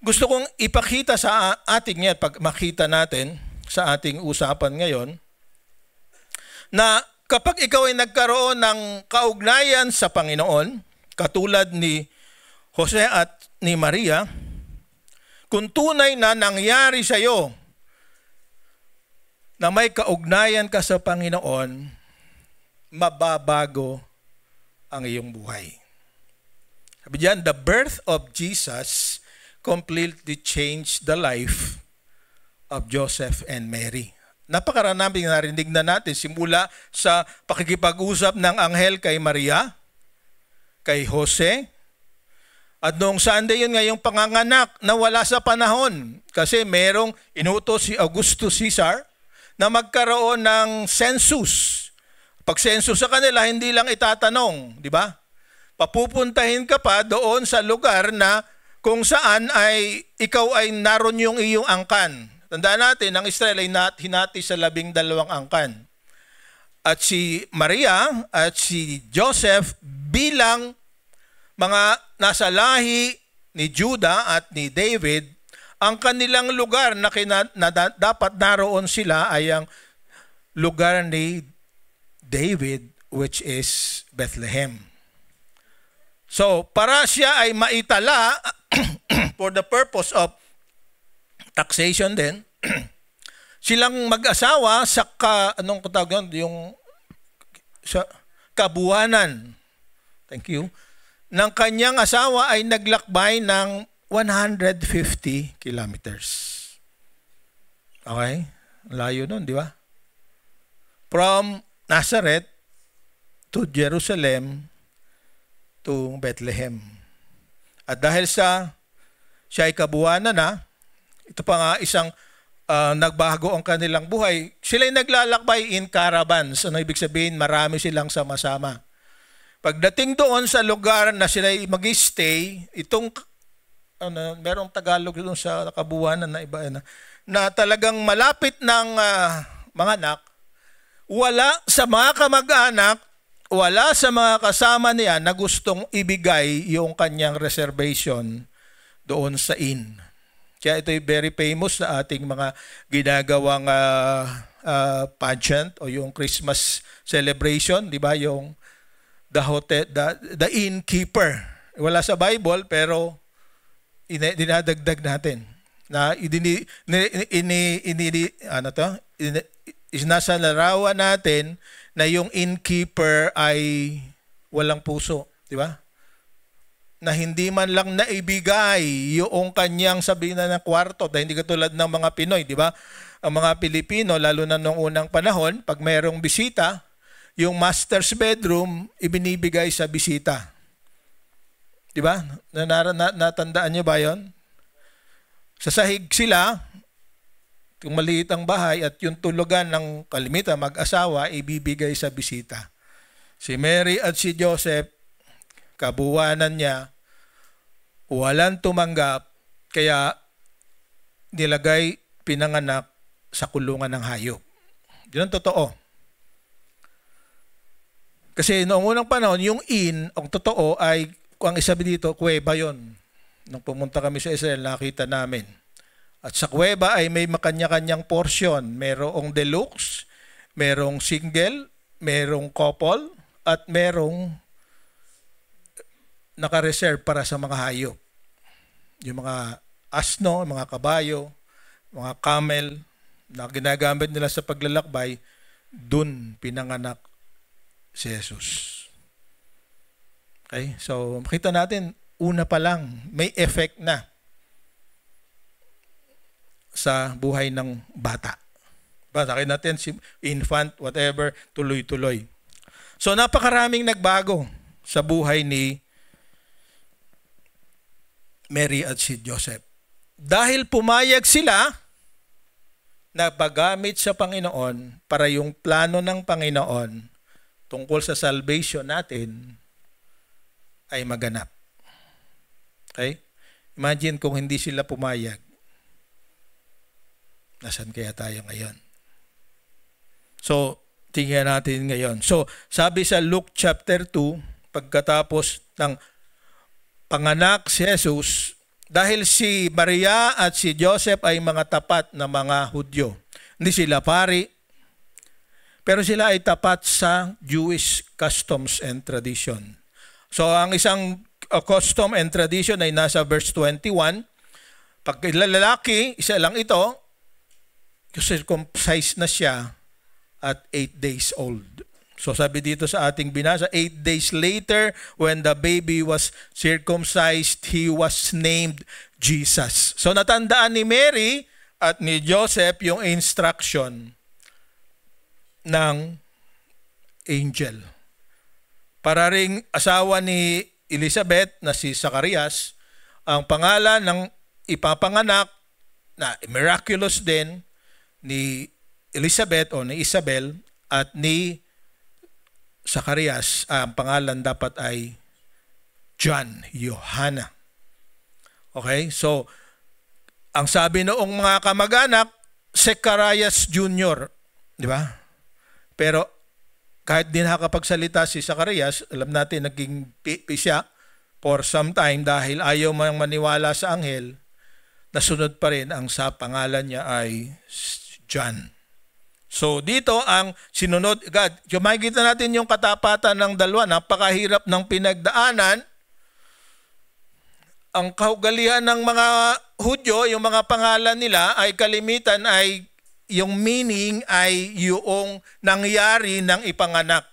gusto kong ipakita sa ating ngayon, pag makita natin sa ating usapan ngayon, na kapag ikaw ay nagkaroon ng kaugnayan sa Panginoon, katulad ni Jose at ni Maria, kung tunay na nangyari sa iyo na may kaugnayan ka sa Panginoon, mababago ang iyong buhay. Sabi diyan, the birth of Jesus completely changed the life of Joseph and Mary. Napakaraming narinig na natin simula sa pakikipag-usap ng anghel kay Maria, kay Jose, at noong Sunday yun ngayong panganganak na wala sa panahon kasi merong inutos si Augustus Caesar na magkaroon ng census. Pag census sa kanila, hindi lang itatanong, di ba? Papupuntahin ka pa doon sa lugar na kung saan ay ikaw ay naroon yung iyong angkan. Tandaan natin, ang Israel ay hinati sa 12 angkan. At si Maria at si Joseph bilang mga nasa lahi ni Judah at ni David, ang kanilang lugar na dapat naroon sila ay ang lugar ni David, which is Bethlehem. So, para siya ay maitala for the purpose of taxation din, silang mag-asawa sa sa kabuhanan. Thank you. Ng kanyang asawa ay naglakbay ng 150 kilometers. Okay? Layo nun, di ba? From Nazareth to Jerusalem to Bethlehem. At dahil siya ay kabuhanan na, ito pa nga isang nagbago ang kanilang buhay. Sila'y naglalakbay in caravans. Ano ibig sabihin? Marami silang sama-sama. Pagdating doon sa lugar na sila'y mag-stay, itong merong Tagalog doon sa kabuuan na iba na talagang malapit ng mga anak, wala sa mga kamag-anak, wala sa mga kasama niya na gustong ibigay yung kanyang reservation doon sa inn. Kaya ito'y very famous sa ating mga ginagawang pageant o yung Christmas celebration, di ba? Yung the innkeeper. Wala sa Bible pero dinadagdag natin na nasa larawan natin na yung innkeeper ay walang puso, di ba? Na hindi man lang naibigay yung kanyang sabihin na ng kwarto, dahil hindi katulad ng mga Pinoy, di ba? Ang mga Pilipino, lalo na noong unang panahon, pag mayroong bisita, yung master's bedroom, ibinibigay sa bisita. Di ba? Natandaan niyo ba yon? Sa sahig sila, kung maliit ang bahay at yung tulugan ng kalimitan, mag-asawa, ibibigay sa bisita. Si Mary at si Joseph, kabuwanan niya, walang tumanggap, kaya nilagay, pinanganak sa kulungan ng hayop. Yun ang totoo. Kasi noong unang panahon, yung inn, ang totoo ay, kung ang isabi dito, kuweba yun. Nung pumunta kami sa Israel, nakita namin. At sa kuweba ay may makanya-kanyang portion. Merong deluxe, merong single, merong couple, at merong naka-reserve para sa mga hayop. Yung mga asno, mga kabayo, mga camel na ginagamit nila sa paglalakbay, dun pinanganak si Jesus. Okay? So, makita natin, una pa lang, may effect na sa buhay ng bata. Sakin natin, si infant, whatever, tuloy-tuloy. So, napakaraming nagbago sa buhay ni Mary at si Joseph. Dahil pumayag sila na paggamit sa Panginoon para yung plano ng Panginoon tungkol sa salvation natin ay maganap. Okay? Imagine kung hindi sila pumayag. Nasaan kaya tayo ngayon? So, tingnan natin ngayon. So, sabi sa Luke chapter 2, pagkatapos ng panganak si Jesus, dahil si Maria at si Joseph ay mga tapat na mga Hudyo. Hindi sila pari, pero sila ay tapat sa Jewish customs and tradition. So, ang isang custom and tradition ay nasa verse 21. Pag lalaki, isa lang ito, circumcised na siya at 8 days old. So sabi dito sa ating binasa, 8 days later, when the baby was circumcised, he was named Jesus. So natandaan ni Mary at ni Joseph yung instruction ng angel. Para ring asawa ni Elizabeth na si Zacarias, ang pangalan ng ipapanganak na miraculous din ni Elizabeth o ni Isabel at ni Zacarias, ang pangalan dapat ay John, Yohana. Okay? So, ang sabi noong mga kamag-anak, Zacarias Jr. Di ba? Pero kahit din nakakapagsalita si Zacarias, alam natin naging siya for some time dahil ayaw mang maniwala sa anghel, nasunod pa rin ang sa pangalan niya ay John. So dito ang sinunod, God, yung makikita natin yung katapatan ng dalawa, napakahirap ng pinagdaanan. Ang kaugalian ng mga Hudyo, yung mga pangalan nila ay kalimitan ay yung meaning ay yung nangyari ng ipanganak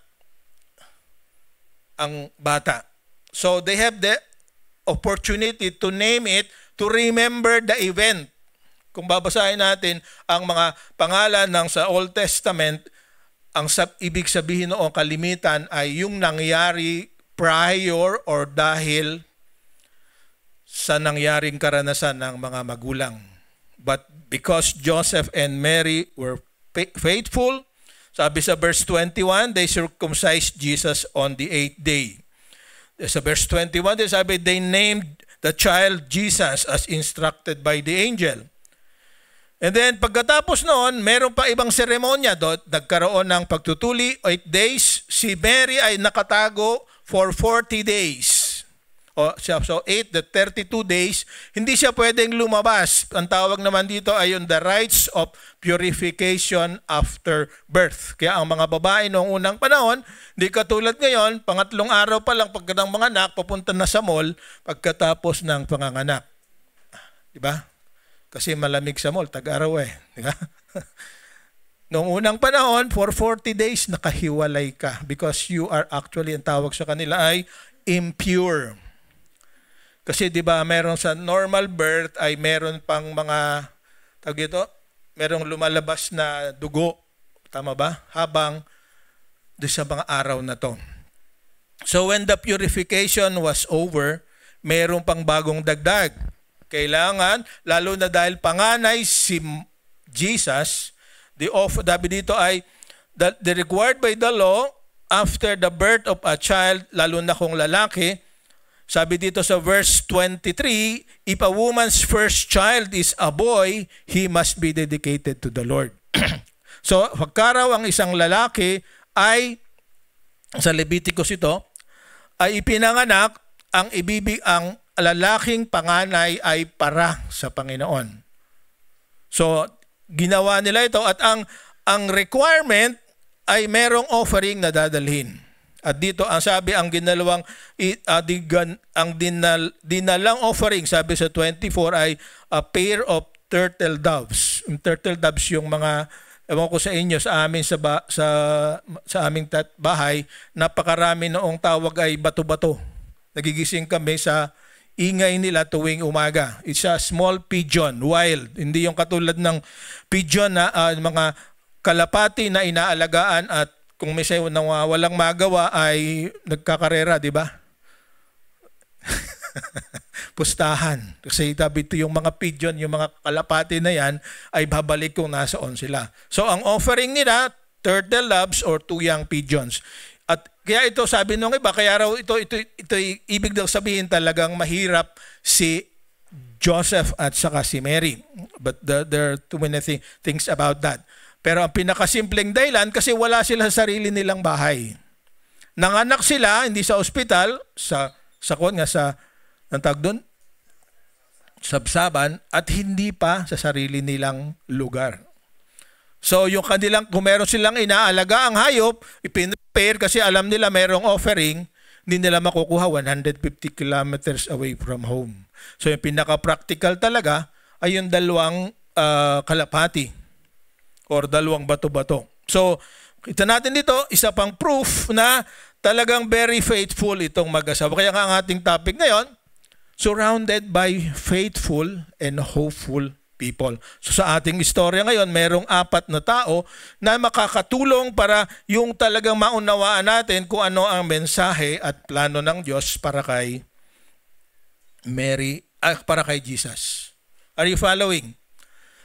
ang bata. So they have the opportunity to name it, to remember the event. Kung babasahin natin ang mga pangalan ng sa Old Testament, ang ibig sabihin noong kalimitan ay yung nangyari prior or dahil sa nangyaring karanasan ng mga magulang But because Joseph and Mary were faithful, sabi sa verse 21, they circumcised Jesus on the 8th day. Sa verse 21, sabi, they named the child Jesus as instructed by the angel. And then pagkatapos noon, meron pa ibang seremonya doon. Nagkaroon ng pagtutuli, 8 days. Si Mary ay nakatago for 40 days. So 8, the 32 days, hindi siya pwedeng lumabas. Ang tawag naman dito ay yung the rites of purification after birth. Kaya ang mga babae noong unang panahon, hindi katulad ngayon, pangatlong araw pa lang pagkatang mga anak, papunta na sa mall pagkatapos ng panganganak. Diba? Kasi malamig sa mall, tag-araw eh. Diba? Noong unang panahon, for 40 days, nakahiwalay ka because you are actually, ang tawag sa kanila ay impure. Kasi di ba meron sa normal birth ay meron pang mga, tawag ito, merong lumalabas na dugo. Tama ba? Habang di sa mga araw na to. So when the purification was over, meron pang bagong dagdag. Kailangan, lalo na dahil panganay si Jesus, dabi dito ay, the required by the law, after the birth of a child, lalo na kung lalaki, sabi dito sa verse 23, if a woman's first child is a boy, he must be dedicated to the Lord. So, pagkaraw ang isang lalaki ay, sa Leviticus ito, ay ipinanganak, ang lalaking panganay ay para sa Panginoon. So, ginawa nila ito at ang requirement ay merong offering na dadalhin. At dito ang sabi ang dinalang offering, sabi sa 24 ay a pair of turtle doves. Yung turtle doves yung mga, ewan ko sa inyo, sa amin sa aming bahay, napakarami noong tawag ay bato-bato. Nagigising kami sa ingay nila tuwing umaga. It's a small pigeon, wild. Hindi yung katulad ng pigeon na mga kalapati na inaalagaan at kung may sayo na walang magawa ay nagkakarera, di ba? Pustahan. Kasi tabi ito yung mga pigeon, yung mga kalapati na yan ay babalik kung nasaon sila. So ang offering nila, turtle doves or 2 young pigeons. At kaya ito sabi nung iba, kaya raw ito ibig daw sabihin talagang mahirap si Joseph at saka si Mary. But there are too many things about that. Pero ang pinakasimpleng dahilan kasi wala sila sa sarili nilang bahay. Nanganak sila hindi sa ospital, sa tawag doon, sabsaban, at hindi pa sa sarili nilang lugar. So yung kanilang, kung meron silang inaalaga ang hayop, ipin-prepare kasi alam nila merong offering, hindi nila makukuha 150 kilometers away from home. So yung pinaka-practical talaga ay yung 2 kalapati or 2 bato-bato. So kita natin dito, isa pang proof na talagang very faithful itong mag-asawa. Kaya nga ang ating topic ngayon, surrounded by faithful and hopeful people. So sa ating istorya ngayon, merong 4 na tao na makakatulong para yung talagang maunawaan natin kung ano ang mensahe at plano ng Diyos para kay Mary, para kay Jesus. Are you following?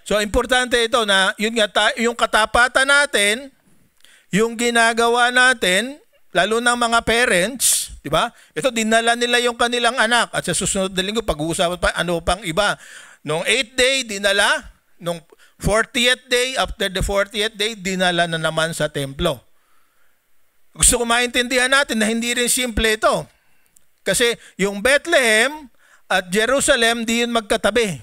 So importante ito na yun nga, yung katapatan natin, yung ginagawa natin, lalo ng mga parents, di ba? Ito, dinala nila yung kanilang anak at sa susunod na linggo, pag-uusapan pa ano pang iba. Nung 8th day, dinala. Nung 40th day, after the 40th day, dinala na naman sa templo. Gusto ko maintindihan natin na hindi rin simple ito. Kasi yung Bethlehem at Jerusalem, di yun magkatabi.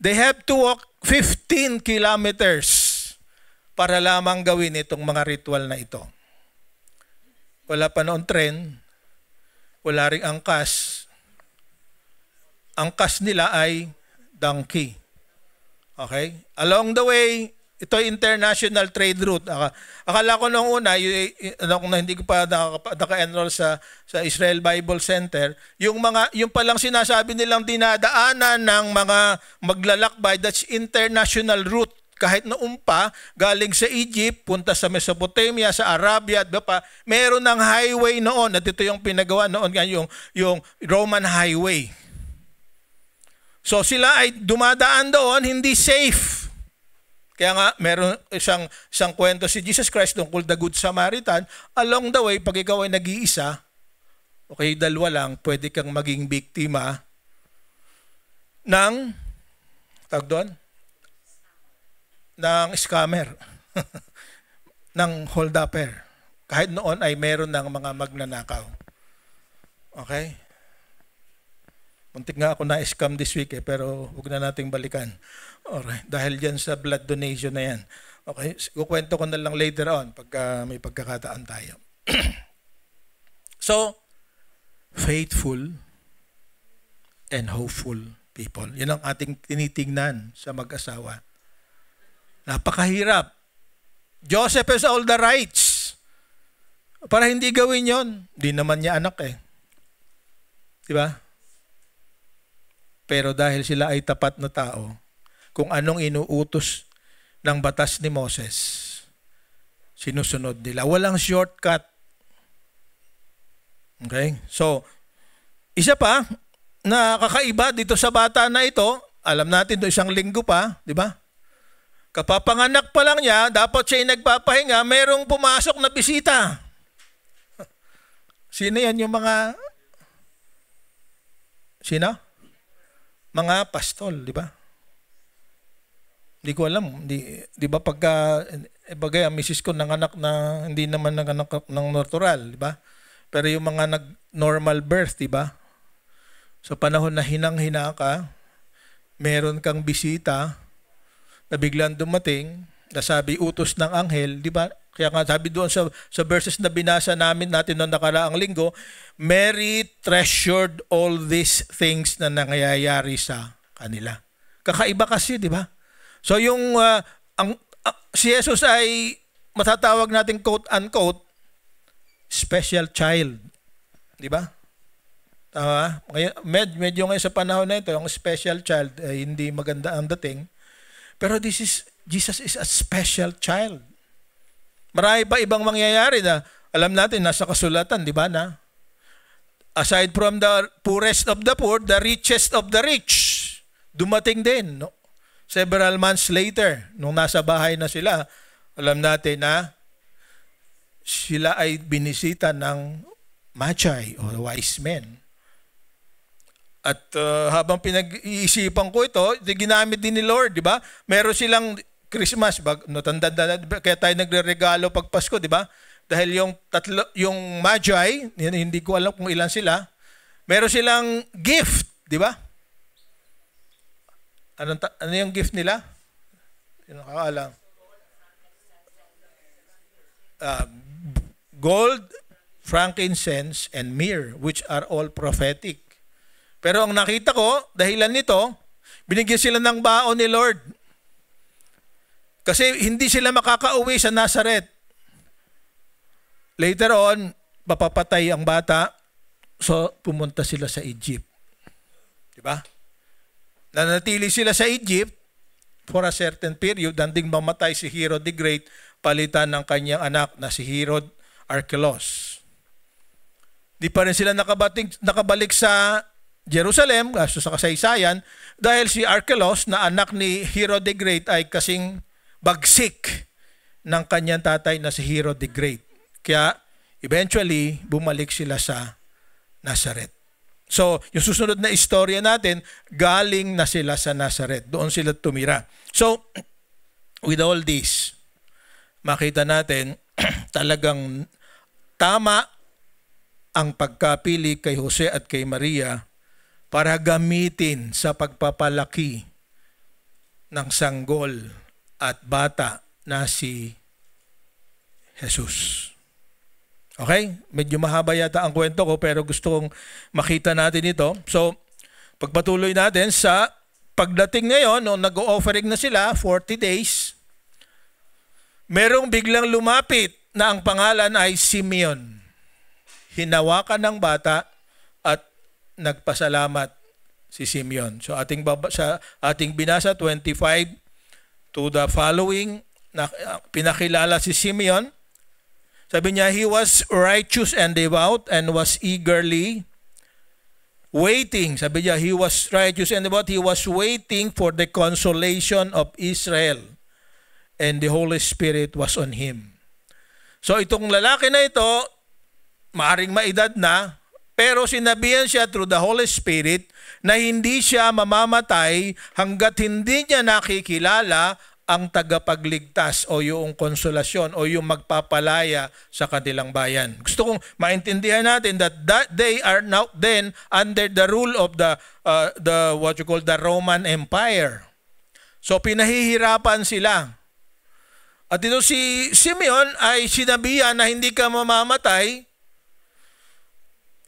They have to walk 15 kilometers para lamang gawin itong mga ritual na ito. Wala pa noon tren, wala ring angkas. Angkas nila ay donkey. Okay? Along the way, ito ay international trade route. Akala ko noong una, kung hindi ko pa naka-enroll sa Israel Bible Center, yung palang sinasabi nilang dinadaanan ng mga maglalakbay, that's international route. Kahit noong pa, galing sa Egypt, punta sa Mesopotamia, sa Arabia, at pa, meron ng highway noon. At ito yung pinagawa noon, yung Roman highway. So sila ay dumadaan doon, hindi safe. Kaya nga, meron isang kwento si Jesus Christ tungkol the Good Samaritan. Along the way, pag ikaw ay nag-iisa, okay, dalawa lang, pwede kang maging biktima ng, tawag doon, ng scammer, ng hold-upper. Kahit noon ay meron ng mga magnanakaw. Okay? Muntik nga ako na-scam this week pero huwag na nating balikan. Alright. Dahil dyan sa blood donation na yan. Okay? Kukwento ko na lang later on pagka may pagkakataan tayo. So, faithful and hopeful people. Yan ang ating tinitingnan sa mag-asawa. Napakahirap. Joseph has all the rights para hindi gawin yon. Di naman niya anak eh. Diba? Pero dahil sila ay tapat na tao, kung anong inuutos ng batas ni Moses, sinusunod nila. Walang shortcut. Okay? So, isa pa, na kakaiba dito sa bata na ito, alam natin do 1 linggo pa, di ba? Kapapanganak pa lang niya, dapat siya nagpapahinga, merong pumasok na bisita. Sino yan yung mga... Sino? Mga pastol, di ba? Hindi ko alam. Di ba pagka, bagay, ang misis ko nanganak na, hindi naman nanganak ng natural, di ba? Pero yung mga nag-normal birth, di ba? Sa panahon na hinang-hina ka, meron kang bisita na biglang dumating, na sabi utos ng anghel, di ba? Kaya nga sabi doon sa verses na binasa natin noong nakaraang linggo, Mary treasured all these things na nangyayari sa kanila. Kakaiba kasi, di ba? So yung si Jesus ay matatawag natin quote-unquote special child. Di ba? Tama? Medyo ngayon sa panahon na ito, ang special child ay hindi maganda ang dating. Pero Jesus is a special child. Marami pa ibang mangyayari na alam natin nasa kasulatan, di ba na? Aside from the poorest of the poor, the richest of the rich. Dumating din, no? Several months later, nung nasa bahay na sila, alam natin na sila ay binisita ng magi o wise men. At habang pinag-iisipan ko ito, ginamit din ni Lord, di ba? Meron silang Christmas, kaya tayo nagre-regalo pag Pasko, di ba? Dahil yung magi, hindi ko alam kung ilan sila, meron silang gift, di ba? Ano yung gift nila? Sino nakakaalam? Gold, frankincense, and myrrh, which are all prophetic. Pero ang nakita ko, dahilan nito, binigyan sila ng baon ni Lord. Kasi hindi sila makakauwi sa Nazareth. Later on, papapatay ang bata, so pumunta sila sa Egypt. Diba? Nanatili sila sa Egypt for a certain period, danding mamatay si Herod the Great, palitan ng kanyang anak na si Herod Archelaus. Di pa rin sila nakabalik sa Jerusalem, sa kasaysayan, dahil si Archelaus na anak ni Herod the Great ay kasing bagsik ng kanyang tatay na si Herod the Great. Kaya eventually bumalik sila sa Nazareth. So, yung susunod na istorya natin, galing na sila sa Nazareth. Doon sila tumira. So, with all this, makita natin talagang tama ang pagkapili kay Jose at kay Maria para gamitin sa pagpapalaki ng sanggol at bata na si Jesus. Okay? Medyo mahaba yata ang kwento ko pero gusto kong makita natin ito. So, pagpatuloy natin sa pagdating ngayon, nung nag-o-offering na sila, 40 days, merong biglang lumapit na ang pangalan ay Simeon. Hinawakan ng bata at nagpasalamat si Simeon. So sa ating binasa 25 to the following, pinakilala si Simeon. Sabi niya, he was righteous and devout and was eagerly waiting. Sabi niya, he was righteous and what? He was waiting for the consolation of Israel. And the Holy Spirit was on him. So itong lalaki na ito, maaring maedad na, pero sinabihan siya through the Holy Spirit na hindi siya mamamatay hanggat hindi niya nakikilala ang tagapagligtas o yung konsolasyon o yung magpapalaya sa kanilang bayan. Gusto kong maintindihan natin that they are now then under the rule of the what you call the Roman Empire. So pinahihirapan sila. At ito si Simeon ay sinabihan na hindi ka mamamatay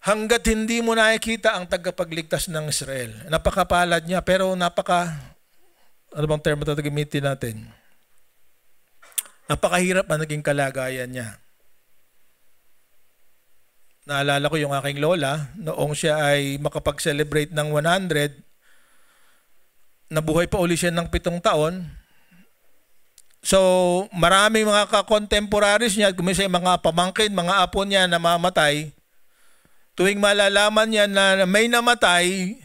hanggat hindi mo nakikita ang tagapagligtas ng Israel. Napakapalad niya pero ano bang termo ito gamitin natin? Napakahirap na naging kalagayan niya. Naalala ko yung aking lola, noong siya ay makapag-celebrate ng 100, nabuhay pa uli siya ng 7 taon. So, maraming mga ka-contemporaries niya, kumisay mga pamangkin, mga apo niya na mamatay. Tuwing malalaman niya na may namatay,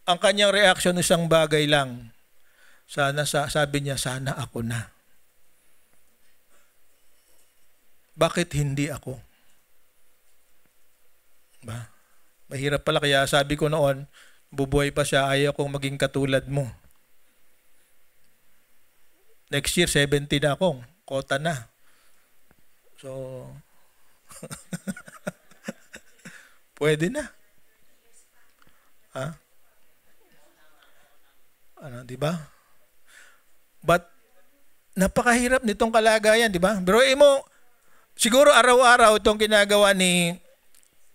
ang kanyang reaksyon isang bagay lang. Sabi niya, sana ako na. Bakit hindi ako? Ba? Mahirap pala, kaya sabi ko noon, bubuhay pa siya, ayaw kong maging katulad mo. Next year, 70 na akong. Kota na. So, pwede na. Ha? Ano, di ba? But, napakahirap nitong kalagayan, di ba? Pero mo, siguro araw-araw itong ginagawa ni,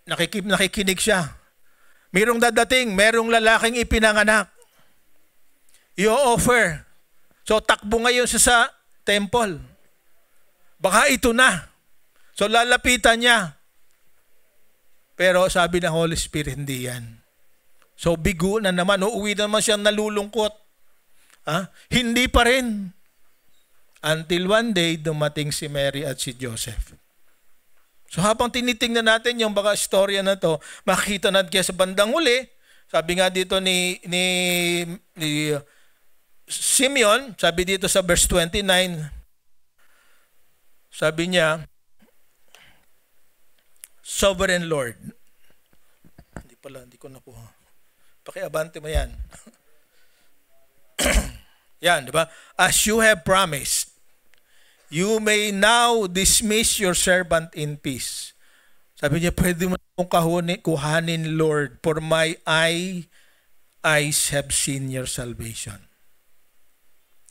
nakikinig siya. Mayroong dadating, mayroong lalaking ipinanganak. I-offer. So, takbo ngayon sa temple. Baka ito na. So, lalapitan niya. Pero sabi ng Holy Spirit, hindi yan. So, bigo na naman. Uuwi na naman siyang nalulungkot. Hindi pa rin. Until one day, dumating si Mary at si Joseph. So, habang tinitingnan natin yung baka istorya na to, makikita natin kaya sa bandang huli, sabi nga dito ni Simeon, sabi dito sa verse 29, sabi niya, Sovereign Lord. Hindi ko nakuha. Pakiabante mo yan. Yan, di ba? As you have promised, you may now dismiss your servant in peace. Sabi niya, pwede mo akong kuhanin, Lord, for my eyes have seen your salvation.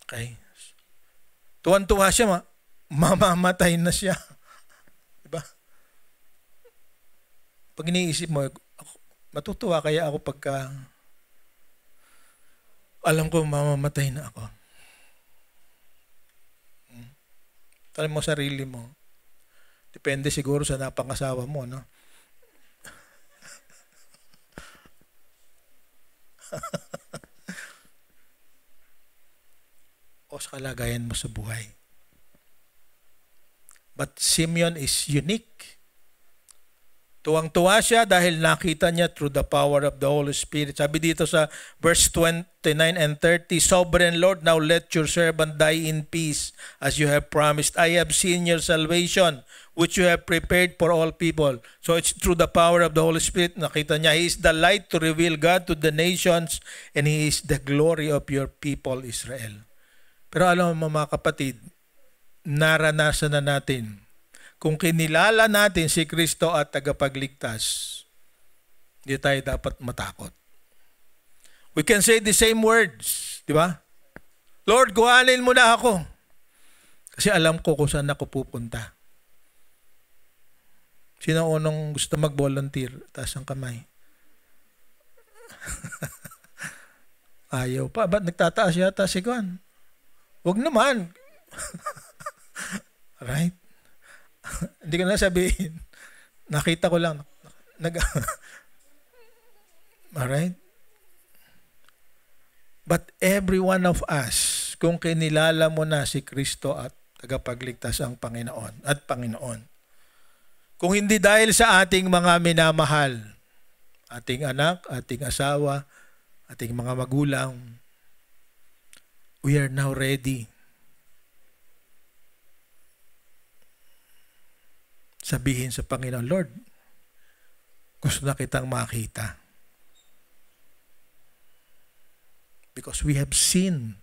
Okay? Tuwan-tuwa siya, mamamatay na siya. Diba? Pag iniisip mo, matutuwa kaya ako pagka alam ko mamamatay na ako. Tanong mo sarili mo. Depende siguro sa napangasawa mo, no? O sa kalagayan mo sa buhay. But Simeon is unique. Tuwang-tuwa siya dahil nakita niya through the power of the Holy Spirit. Sabi dito sa verse 29 and 30, Sovereign Lord, now let your servant die in peace as you have promised. I have seen your salvation, which you have prepared for all people. So it's through the power of the Holy Spirit. Nakita niya, He is the light to reveal God to the nations and He is the glory of your people, Israel. Pero alam mo mga kapatid, naranasan na natin. Kung kinilala natin si Kristo at tagapagligtas, hindi tayo dapat matakot. We can say the same words, di ba? Lord, kuhanin mo na ako. Kasi alam ko kung saan ako pupunta. Sino unang gusto mag-volunteer? Taas ang kamay. Ayaw pa. Ba't nagtataas yata si Juan? Huwag naman. Right? Hindi ko na sabihin. Nakita ko lang. Alright? But every one of us, kung kinilala mo na si Kristo at tagapagligtas ang Panginoon at Panginoon, kung hindi dahil sa ating mga minamahal, ating anak, ating asawa, ating mga magulang, we are now ready. Sabihin sa Panginoon, Lord, gusto na kitang makita. Because we have seen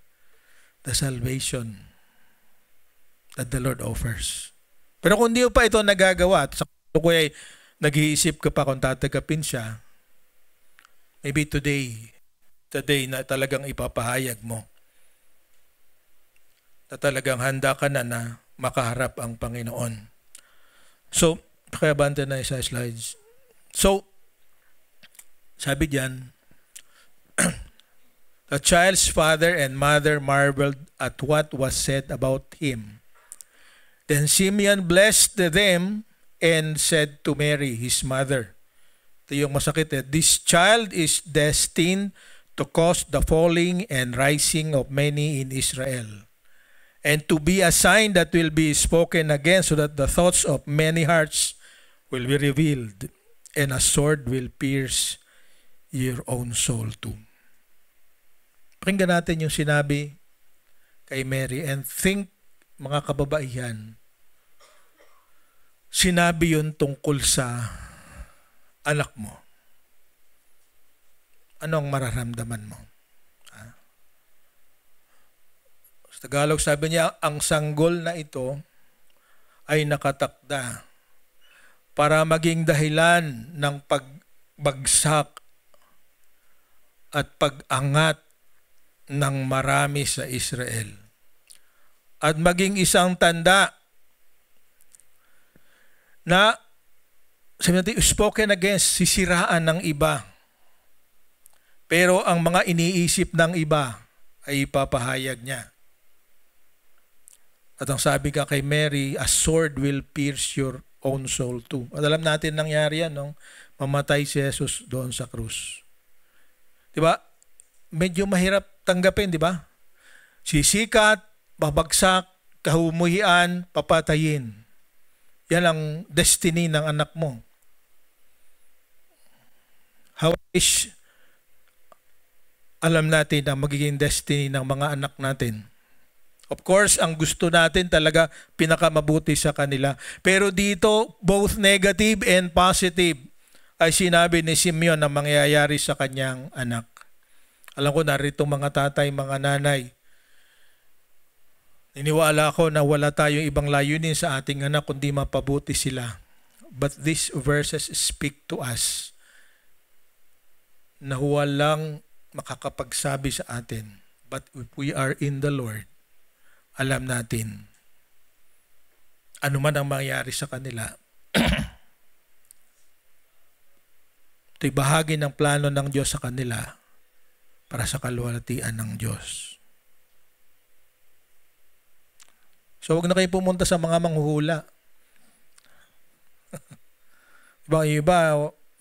the salvation that the Lord offers. Pero kung di mo pa ito nagagawa, at sa ko ay nag-iisip ka pa kung tatagapin siya, maybe today na talagang ipapahayag mo na talagang handa ka na makaharap ang Panginoon. So, pakiyabante na isa slides. So, sabi diyan, the child's father and mother marveled at what was said about him. Then Simeon blessed them and said to Mary, his mother, ito yung masakit this child is destined to cause the falling and rising of many in Israel, and to be a sign that will be spoken against, so that the thoughts of many hearts will be revealed, and a sword will pierce your own soul too. Pakinggan natin yung sinabi kay Mary, and think, mga kababaihan, sinabi yun tungkol sa anak mo. Ano ang mararamdaman mo? Sa Tagalog sabi niya, ang sanggol na ito ay nakatakda para maging dahilan ng pagbagsak at pag-angat ng marami sa Israel. At maging isang tanda na sabi natin, spoken against, sisiraan ng iba. Pero ang mga iniisip ng iba ay ipapahayag niya. At ang sabi ka kay Mary, a sword will pierce your own soul too. At alam natin nangyari yan nung mamatay si Jesus doon sa krus. Diba? Medyo mahirap tanggapin, diba? Sisikat, babagsak, kahumuhian, papatayin. Yan ang destiny ng anak mo. How wish alam natin ang magiging destiny ng mga anak natin. Of course, ang gusto natin talaga pinakamabuti sa kanila. Pero dito, both negative and positive ay sinabi ni Simeon na mangyayari sa kanyang anak. Alam ko, narito mga tatay, mga nanay, niniwala ako na wala tayong ibang layunin sa ating anak kundi mapabuti sila. But these verses speak to us na walang makakapagsabi sa atin. But if we are in the Lord, alam natin ano man ang mangyari sa kanila. Ito'y bahagi ng plano ng Diyos sa kanila para sa kaluwalhatian ng Diyos. So, huwag na kayo pumunta sa mga manghuhula. Iba,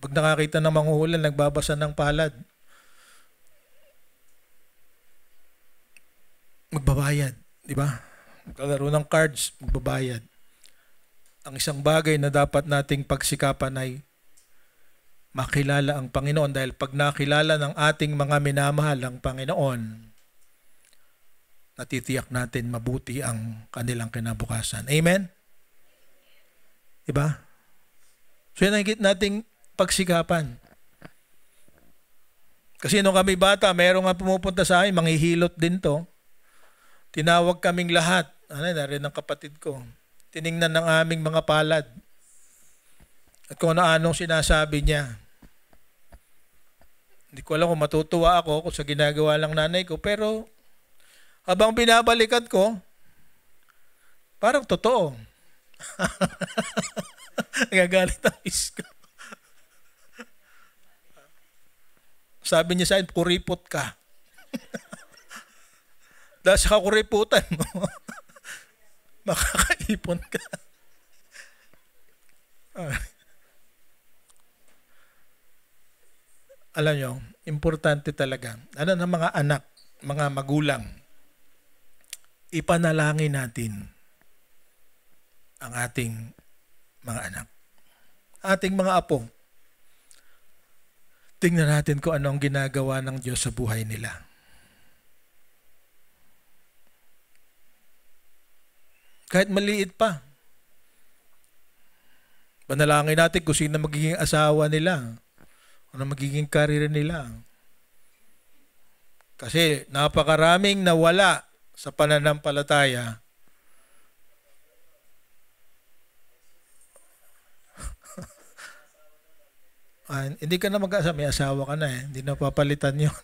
pag nakakita ng manghuhula, nagbabasa ng palad. Magbabayad, di ba? Magkalaro ng cards, magbabayad. Ang isang bagay na dapat nating pagsikapan ay makilala ang Panginoon, dahil pag nakilala ng ating mga minamahal ang Panginoon, natitiyak natin mabuti ang kanilang kinabukasan. Amen? Diba? So yan ang higit nating pagsikapan. Kasi nung kami bata, meron nga pumupunta sa akin, manghihilot din to. Tinawag kaming lahat. Narin ng kapatid ko. Tiningnan ng aming mga palad. At kung ano-anong sinasabi niya. Hindi ko alam kung matutuwa ako kung sa ginagawa lang nanay ko, pero habang binabalikan ko, parang totoo. Nagagalit ang isko. Sabi niya sa akin, kuripot ka. Dahil sa kakuriputan mo, makakaipon ka. Alam nyo, importante talaga. Ano ng mga anak, mga magulang, ipanalangin natin ang ating mga anak. Ating mga apo. tingnan natin kung ano ang ginagawa ng Diyos sa buhay nila. Kahit maliit pa. Panalangin natin kung sino magiging asawa nila. Ano magiging career nila. Kasi napakaraming nawala sa pananampalataya. Hindi ka na mag-asawa, may asawa ka na eh. Hindi na papalitan yun.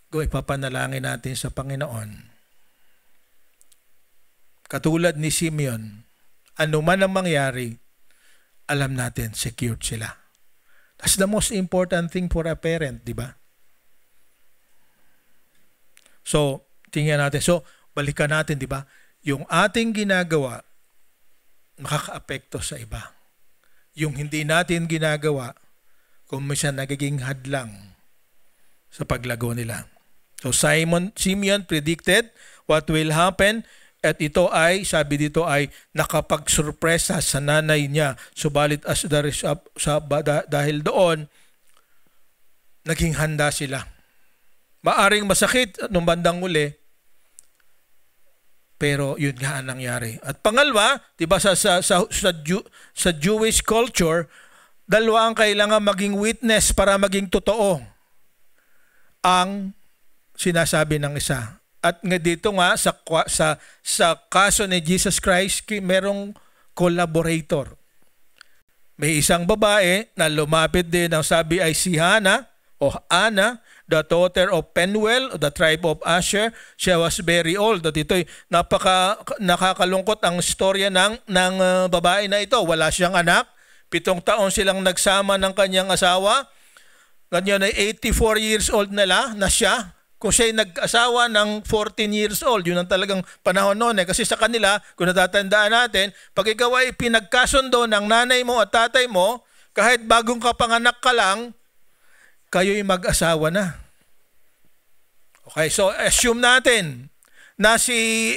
Kung ipapanalangin natin sa Panginoon, katulad ni Simeon, ano man ang mangyari, alam natin, secured sila. That's the most important thing for a parent, di ba? So, tingnan natin. So, balikan natin, di ba? Yung ating ginagawa, makaka-apekto sa iba. Yung hindi natin ginagawa, kung minsan nagiging hadlang sa paglago nila. So, Simeon predicted what will happen. At ito ay, sabi dito ay nakapagsurpresa sa nanay niya. Subalit as the result, dahil doon, naging handa sila. Maaring masakit nung bandang uli, pero yun nga ang nangyari. At pangalawa, diba sa Jewish culture, dalawa ang kailangan maging witness para maging totoo ang sinasabi ng isa. At nga dito nga sa kaso ni Jesus Christ, merong collaborator. May isang babae na lumapit din, ang sabi ay si Hannah o Anna, the daughter of Penuel, the tribe of Asher. She was very old. At ito'y nakakalungkot ang storya ng babae na ito. Wala siyang anak. 7 taon silang nagsama ng kanyang asawa. Ganyan ay 84 years old na siya. Kung siya'y nag-asawa ng 14 years old, yun ang talagang panahon noon eh. Kasi sa kanila, kung natatandaan natin, pag ikaw ay pinagkasundo ng nanay mo at tatay mo, kahit bagong kapanganak ka lang, kayo'y mag-asawa na. Okay, so assume natin na si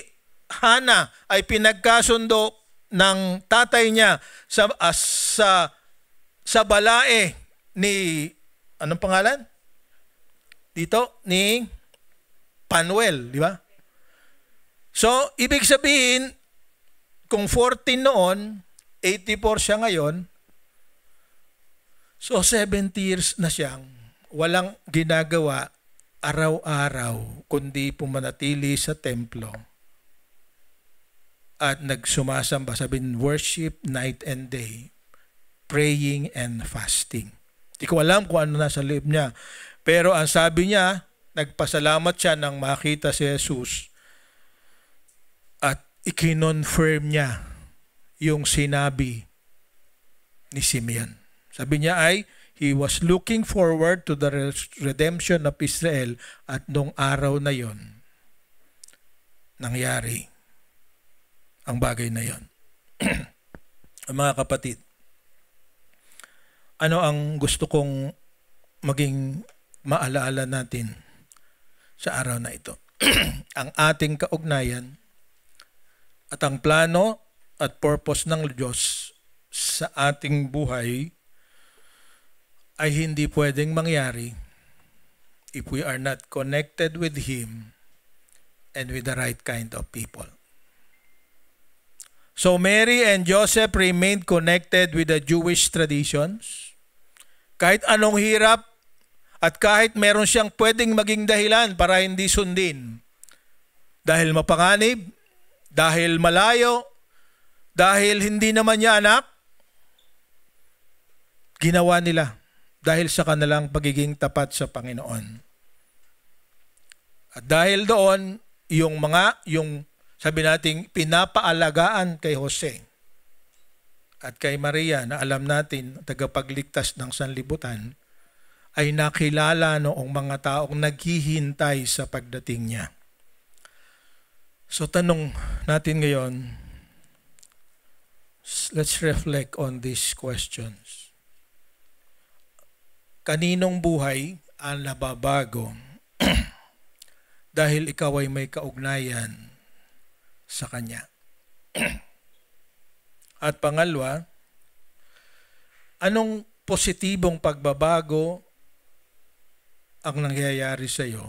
Hannah ay pinagkasundo ng tatay niya sa balae ni, anong pangalan? Dito, ni Panuel, di ba? So, ibig sabihin, kung 14 noon, 84 siya ngayon, so 70 years na siyang walang ginagawa araw-araw, kundi pumanatili sa templo at nagsumasamba, sabihin, worship night and day, praying and fasting. Di ko alam kung ano nasa loob niya. Pero ang sabi niya, nagpasalamat siya nang makita si Jesus at ikinonfirm niya yung sinabi ni Simeon. Sabi niya ay, he was looking forward to the redemption of Israel at nung araw na yon, nangyari ang bagay na yon. Mga kapatid, ano ang gusto kong maging maalaala natin sa araw na ito? Ang ating kaugnayan at ang plano at purpose ng Diyos sa ating buhay ay hindi pwedeng mangyari if we are not connected with Him and with the right kind of people. So Mary and Joseph remained connected with the Jewish traditions. Kahit anong hirap at kahit meron siyang pwedeng maging dahilan para hindi sundin. Dahil mapanganib, dahil malayo, dahil hindi naman niya anak, ginawa nila dahil sa kanilang pagiging tapat sa Panginoon. At dahil doon, yung sabi nating pinapaalagaan kay Jose at kay Maria na alam natin tagapagligtas ng sanlibutan, ay nakilala noong mga taong naghihintay sa pagdating niya. So tanong natin ngayon, let's reflect on these questions. Kaninong buhay ang nababago dahil ikaw ay may kaugnayan sa Kanya? At pangalawa, Anong positibong pagbabago ang nangyayari sa iyo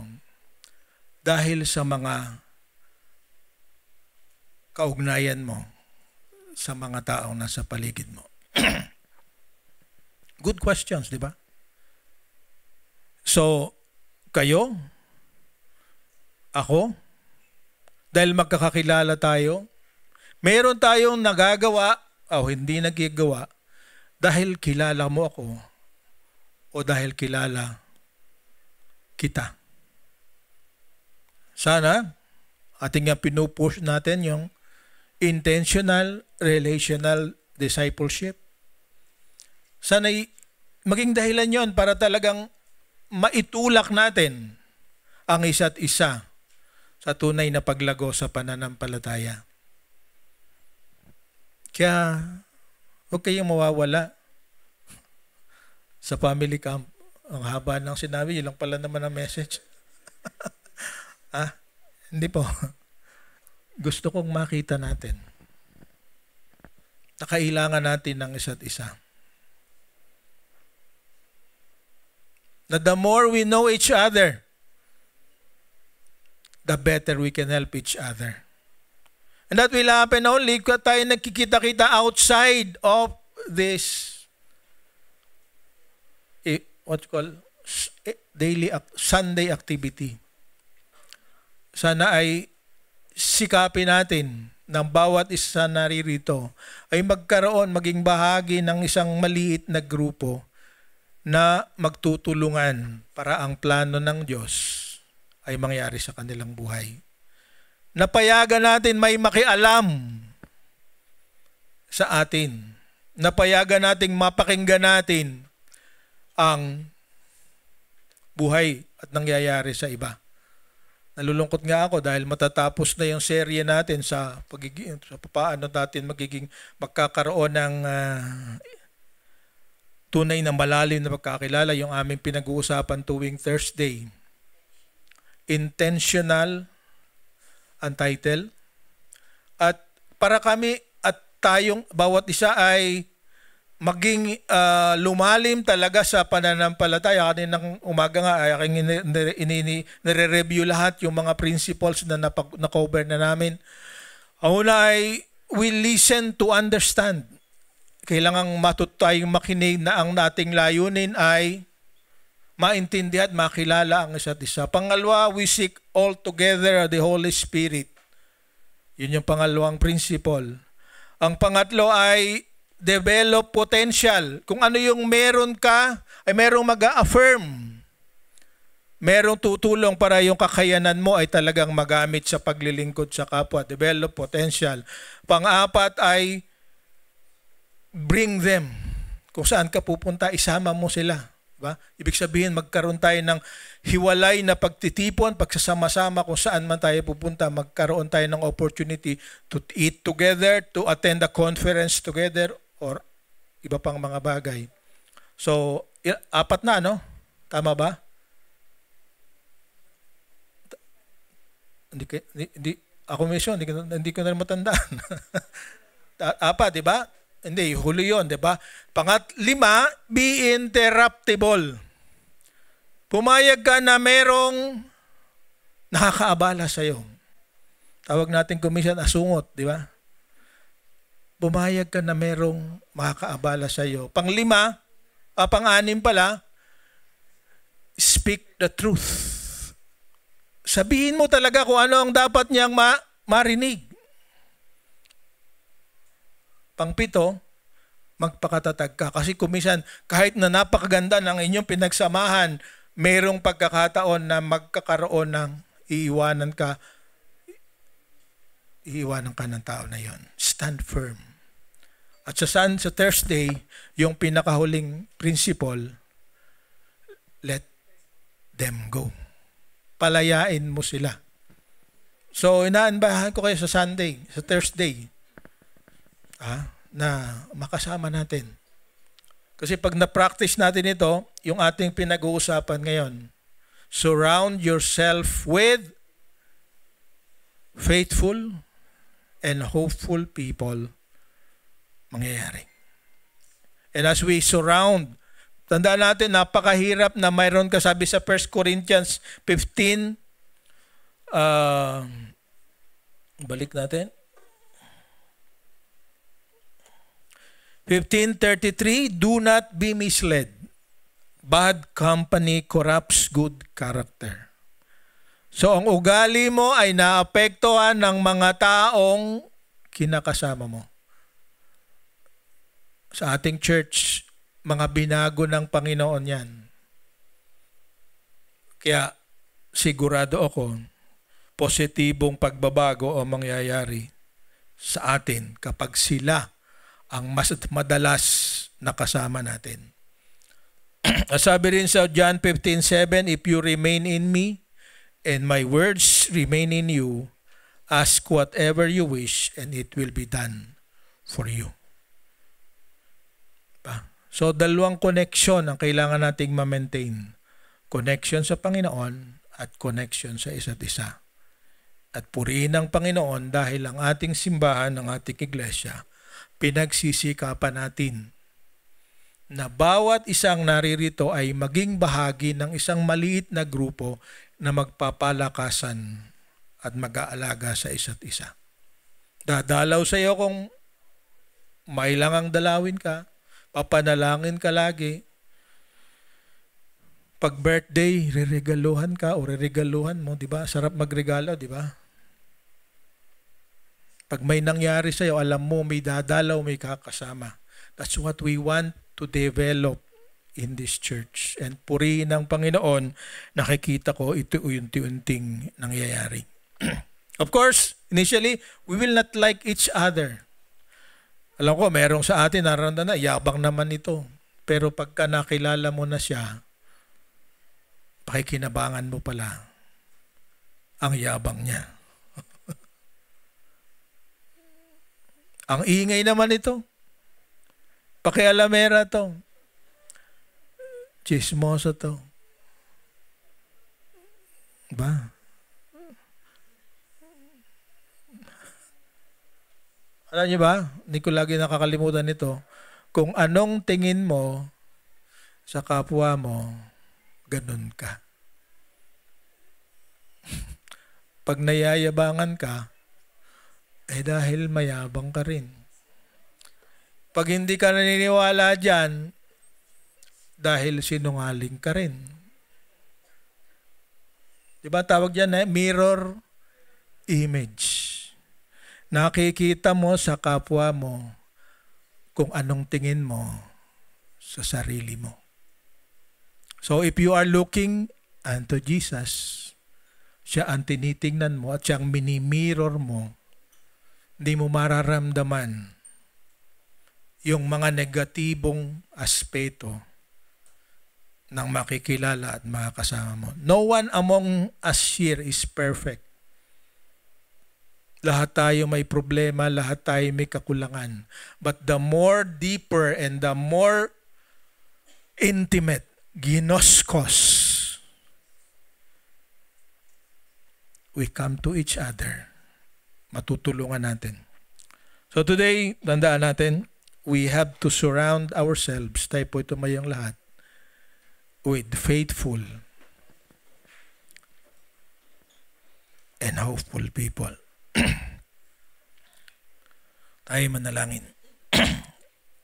dahil sa mga kaugnayan mo sa mga taong nasa paligid mo? Good questions, di ba? So, kayo, ako, dahil magkakakilala tayo, meron tayong nagagawa o hindi nagagawa dahil kilala mo ako o dahil kilala kita. Sana ating pinupush natin yung intentional relational discipleship. Sana maging dahilan yon para talagang maitulak natin ang isa't isa sa tunay na paglago sa pananampalataya. Kaya huwag kayong mawawala sa family camp. Ang haba ng sinabi, yun lang pala naman ang message. Hindi po. Gusto kong makita natin na kailangan natin ng isa't isa. Na the more we know each other, the better we can help each other. And that will happen only kung tayo nagkikita-kita outside of this Sunday activity. Sana ay sikapin natin ng bawat isa naririto ay magkaroon, maging bahagi ng isang maliit na grupo na magtutulungan para ang plano ng Diyos ay mangyari sa kanilang buhay. Napayagan natin may makialam sa atin. Napayagan nating mapakinggan natin ang buhay at nangyayari sa iba. Nalulungkot nga ako dahil matatapos na yung serye natin sa paano natin magkakaroon ng tunay na malalim na pagkakilala, yung aming pinag-uusapan tuwing Thursday. Intentional ang title. At para kami at tayong bawat isa ay maging lumalim talaga sa pananampalataya. Kaninang umaga nga ay aking nire-review lahat yung mga principles na na-cover na namin. Ang una ay we listen to understand. Kailangang tayong makinig na ang nating layunin ay maintindihan at makilala ang isa't isa. Pangalawa, we seek all together the Holy Spirit. Yun yung pangalawang principle. Ang pangatlo ay develop potential. Kung ano yung meron ka, ay merong mag-a-affirm. Merong tutulong para yung kakayanan mo ay talagang magamit sa paglilingkod sa kapwa. Develop potential. Pang-apat ay bring them. Kung saan ka pupunta, isama mo sila. Diba? Ibig sabihin, magkaroon tayo ng hiwalay na pagtitipon, pagsasama-sama kung saan man tayo pupunta, magkaroon tayo ng opportunity to eat together, to attend a conference together, or iba pang mga bagay. So, 4 na, no? Tama ba? Ako mismo, hindi ko na matandaan. 4, di ba? Hindi, huli yun, di ba? 5, be interruptible. Pumayag ka na merong nakakaabala sa'yo. Tawag natin kuminsan asungot, di ba? Pumayag ka na merong makakaabala sa'yo. 5, 6 pala, speak the truth. Sabihin mo talaga kung ano ang dapat niyang marinig. 7, magpakatatag ka. Kasi kumisan, kahit na napakaganda ng inyong pinagsamahan, mayroong pagkakataon na magkakaroon ng iiwanan ka ng tao na yon. Stand firm. At sa Thursday, yung pinakahuling principle, let them go. Palayain mo sila. So, inaanbahan ko kayo sa Thursday, na makasama natin. Kasi pag na-practice natin ito, yung ating pinag-uusapan ngayon, surround yourself with faithful and hopeful people, mangyayari. And as we surround, tandaan natin, napakahirap na mayroon ka, sabi sa 1 Corinthians 15, balik natin. 15:33, do not be misled. Bad company corrupts good character. So ang ugali mo ay naapektuhan ng mga taong kinakasama mo. Sa ating church, mga binago ng Panginoon yan. Kaya sigurado ako, positibong pagbabago ang mangyayari sa atin kapag sila ang mas madalas na kasama natin. Sabi rin sa John 15:7, if you remain in me and my words remain in you, ask whatever you wish and it will be done for you. So dalawang connection ang kailangan nating ma-maintain. Connection sa Panginoon at connection sa isa't isa. At purihin ang Panginoon dahil ang ating simbahan, ang ating iglesia, pinagsisikapan natin na bawat isang naririto ay maging bahagi ng isang maliit na grupo na magpapalakasan at mag-aalaga sa isa't isa. Dadalaw sa iyo kung mailangang dalawin ka, papanalangin ka lagi. Pag birthday, reregaluhan ka o reregaluhan mo, di ba? Sarap magregalo, di ba? Pag may nangyari sa iyo, alam mo may dadalaw, may kakasama. That's what we want to develop in this church. And purihin ng Panginoon, nakikita ko ito unti-unting nangyayari. Of course, initially, we will not like each other. Alam ko, merong sa atin nararamdaman na, yabang naman ito. Pero pagka nakilala mo na siya, pakikinabangan mo pala ang yabang niya. Ang ingay naman ito. Pakialamera to. Chismoso to. Ba? Alam niyo ba? Hindi ko lagi nakakalimutan nito. Kung anong tingin mo sa kapwa mo, ganun ka. Pag nayayabangan ka, dahil mayabang ka rin. Pag hindi ka naniniwala dyan, dahil sinungaling ka rin. Diba tawag dyan mirror image. Nakikita mo sa kapwa mo kung anong tingin mo sa sarili mo. So if you are looking unto Jesus, siya ang tinitingnan mo at siyang mini-mirror mo, hindi mo mararamdaman yung mga negatibong aspeto ng makikilala at makakasama mo. No one among us here is perfect. Lahat tayo may problema, lahat tayo may kakulangan. But the more deeper and the more intimate, ginoskos, we come to each other, matutulungan natin. So today, tandaan natin, we have to surround ourselves, tayo po tumayong lahat, with faithful and hopeful people. Tayo manalangin.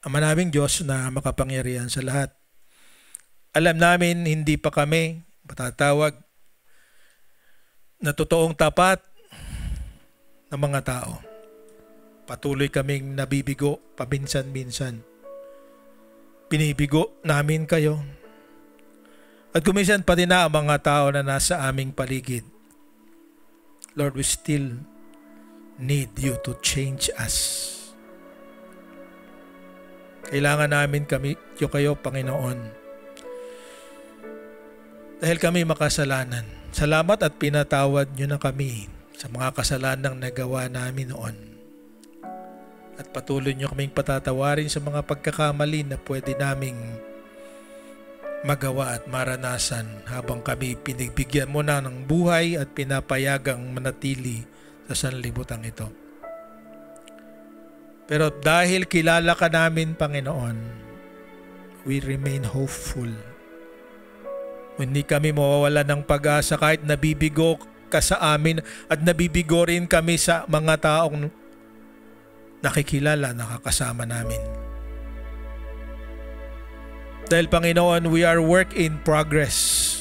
Ama naming Diyos na makapangyarihan sa lahat, alam namin hindi pa kami matatawag na totoong tapat ng mga tao. Patuloy kaming nabibigo paminsan-minsan. Binibigo namin kayo. At kuminsan pati na ang mga tao na nasa aming paligid. Lord, we still need you to change us. Kailangan namin kayo, Panginoon. Dahil kami makasalanan. Salamat at pinatawad niyo na kami sa mga kasalanang nagawa namin noon. At patuloy niyo kaming patatawarin sa mga pagkakamali na pwede naming magawa at maranasan habang kami pinigbigyan mo na ng buhay at pinapayagang manatili sa sanlibutan ito. Pero dahil kilala ka namin, Panginoon, we remain hopeful. Hindi kami mawawala ng pag-asa kahit nabibigo ka sa amin at nabibigo rin kami sa mga taong nakikilala, nakakasama namin. Dahil Panginoon, we are work in progress.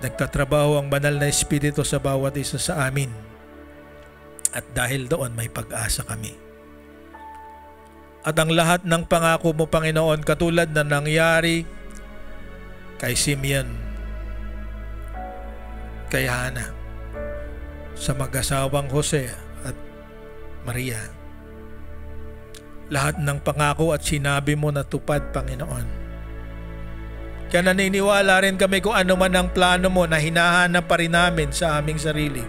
Nagtatrabaho ang banal na Espiritu sa bawat isa sa amin. At dahil doon may pag-asa kami. At ang lahat ng pangako mo, Panginoon, katulad na nangyari kay Simeon, kay Hana, sa mag-asawang Jose at Maria. Lahat ng pangako at sinabi mo natupad, Panginoon. Kaya naniniwala rin kami kung ano man ang plano mo na hinahanap pa rin namin sa aming sarili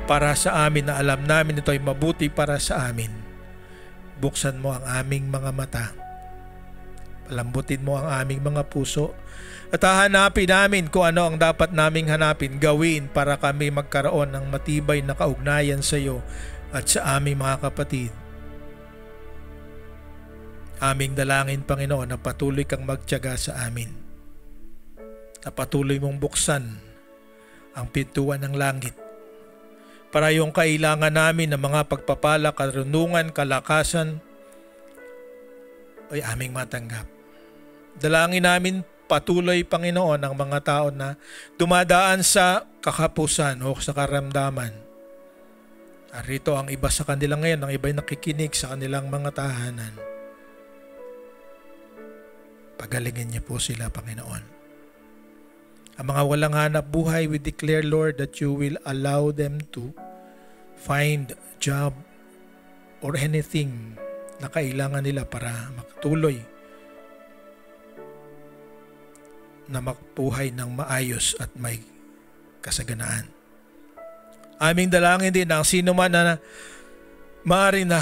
para sa amin na alam namin ito ay mabuti para sa amin. Buksan mo ang aming mga mata. Palambutin mo ang aming mga puso at hahanapin namin kung ano ang dapat naming hanapin, gawin para kami magkaroon ng matibay na kaugnayan sa iyo at sa aming mga kapatid. Aming dalangin, Panginoon, na patuloy kang magtiyaga sa amin. Na patuloy mong buksan ang pintuan ng langit para yung kailangan namin ng mga pagpapala, karunungan, kalakasan ay aming matanggap. Dalangin namin patuloy, Panginoon, ang mga tao na dumadaan sa kakapusan o sa karamdaman. Arito ang iba sa kanila ngayon, ang iba ay nakikinig sa kanilang mga tahanan. Pagalingin niyo po sila, Panginoon. Ang mga walang hanap buhay, we declare, Lord, that you will allow them to find job or anything na kailangan nila para makatuloy na mabuhay ng maayos at may kasaganaan. Aming dalangin din ang sino man na maaari na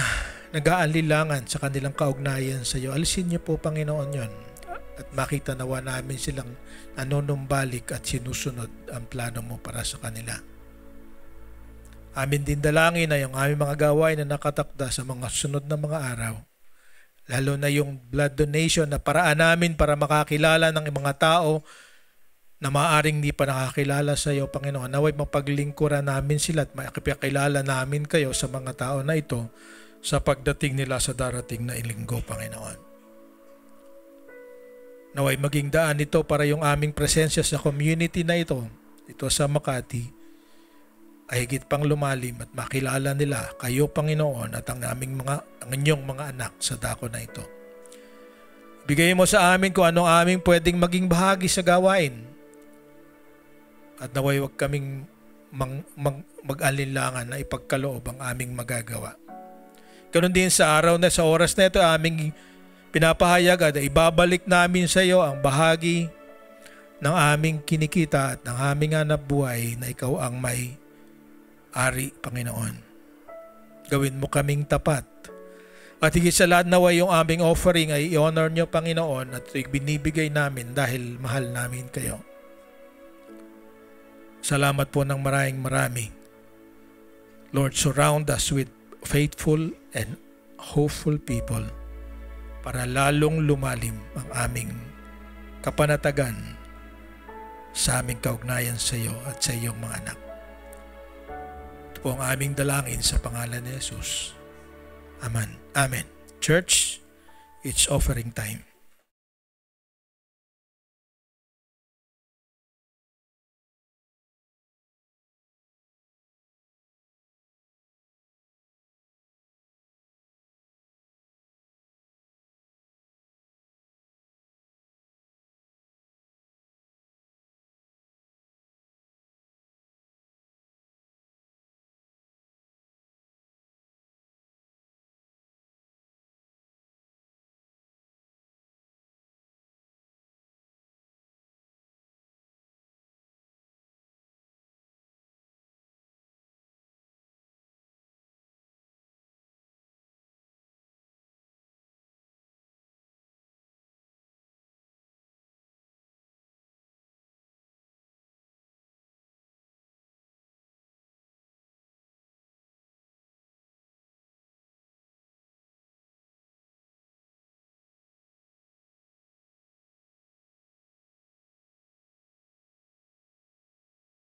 nag-aalilangan sa kanilang kaugnayan sa iyo. Alisin niyo po, Panginoon, yon. At makita nawa namin silang nanonumbalik at sinusunod ang plano mo para sa kanila. Amin din dalangin na yung aming mga gawain na nakatakda sa mga sunod na mga araw, lalo na yung blood donation na paraan namin para makakilala ng mga tao na maaaring di pa nakakilala sa iyo, Panginoon. Naway mapaglingkuran namin sila at makakilala namin kayo sa mga tao na ito sa pagdating nila sa darating na linggo, Panginoon. Naway maging daan ito para yung aming presensya sa community na ito sa Makati, ay higit pang lumalim at makilala nila kayo, Panginoon, at ang inyong mga anak sa dako na ito. Bigay mo sa amin kung anong aming pwedeng maging bahagi sa gawain. At naway wag kaming mag-alinlangan na ipagkaloob ang aming magagawa. Ganun din sa araw na sa oras na ito, aming pinapahayag at ibabalik namin sa iyo ang bahagi ng aming kinikita at ng aming hanap buhay na ikaw ang may ari, Panginoon. Gawin mo kaming tapat. At higit sa lahat naway yung aming offering ay i-honor nyo, Panginoon, at binibigay namin dahil mahal namin kayo. Salamat po ng marami. Lord, surround us with faithful and hopeful people para lalong lumalim ang aming kapanatagan sa aming kaugnayan sa iyo at sa iyong mga anak. Ito po ang aming dalangin sa pangalan ni Jesus. Amen. Amen. Church, it's offering time.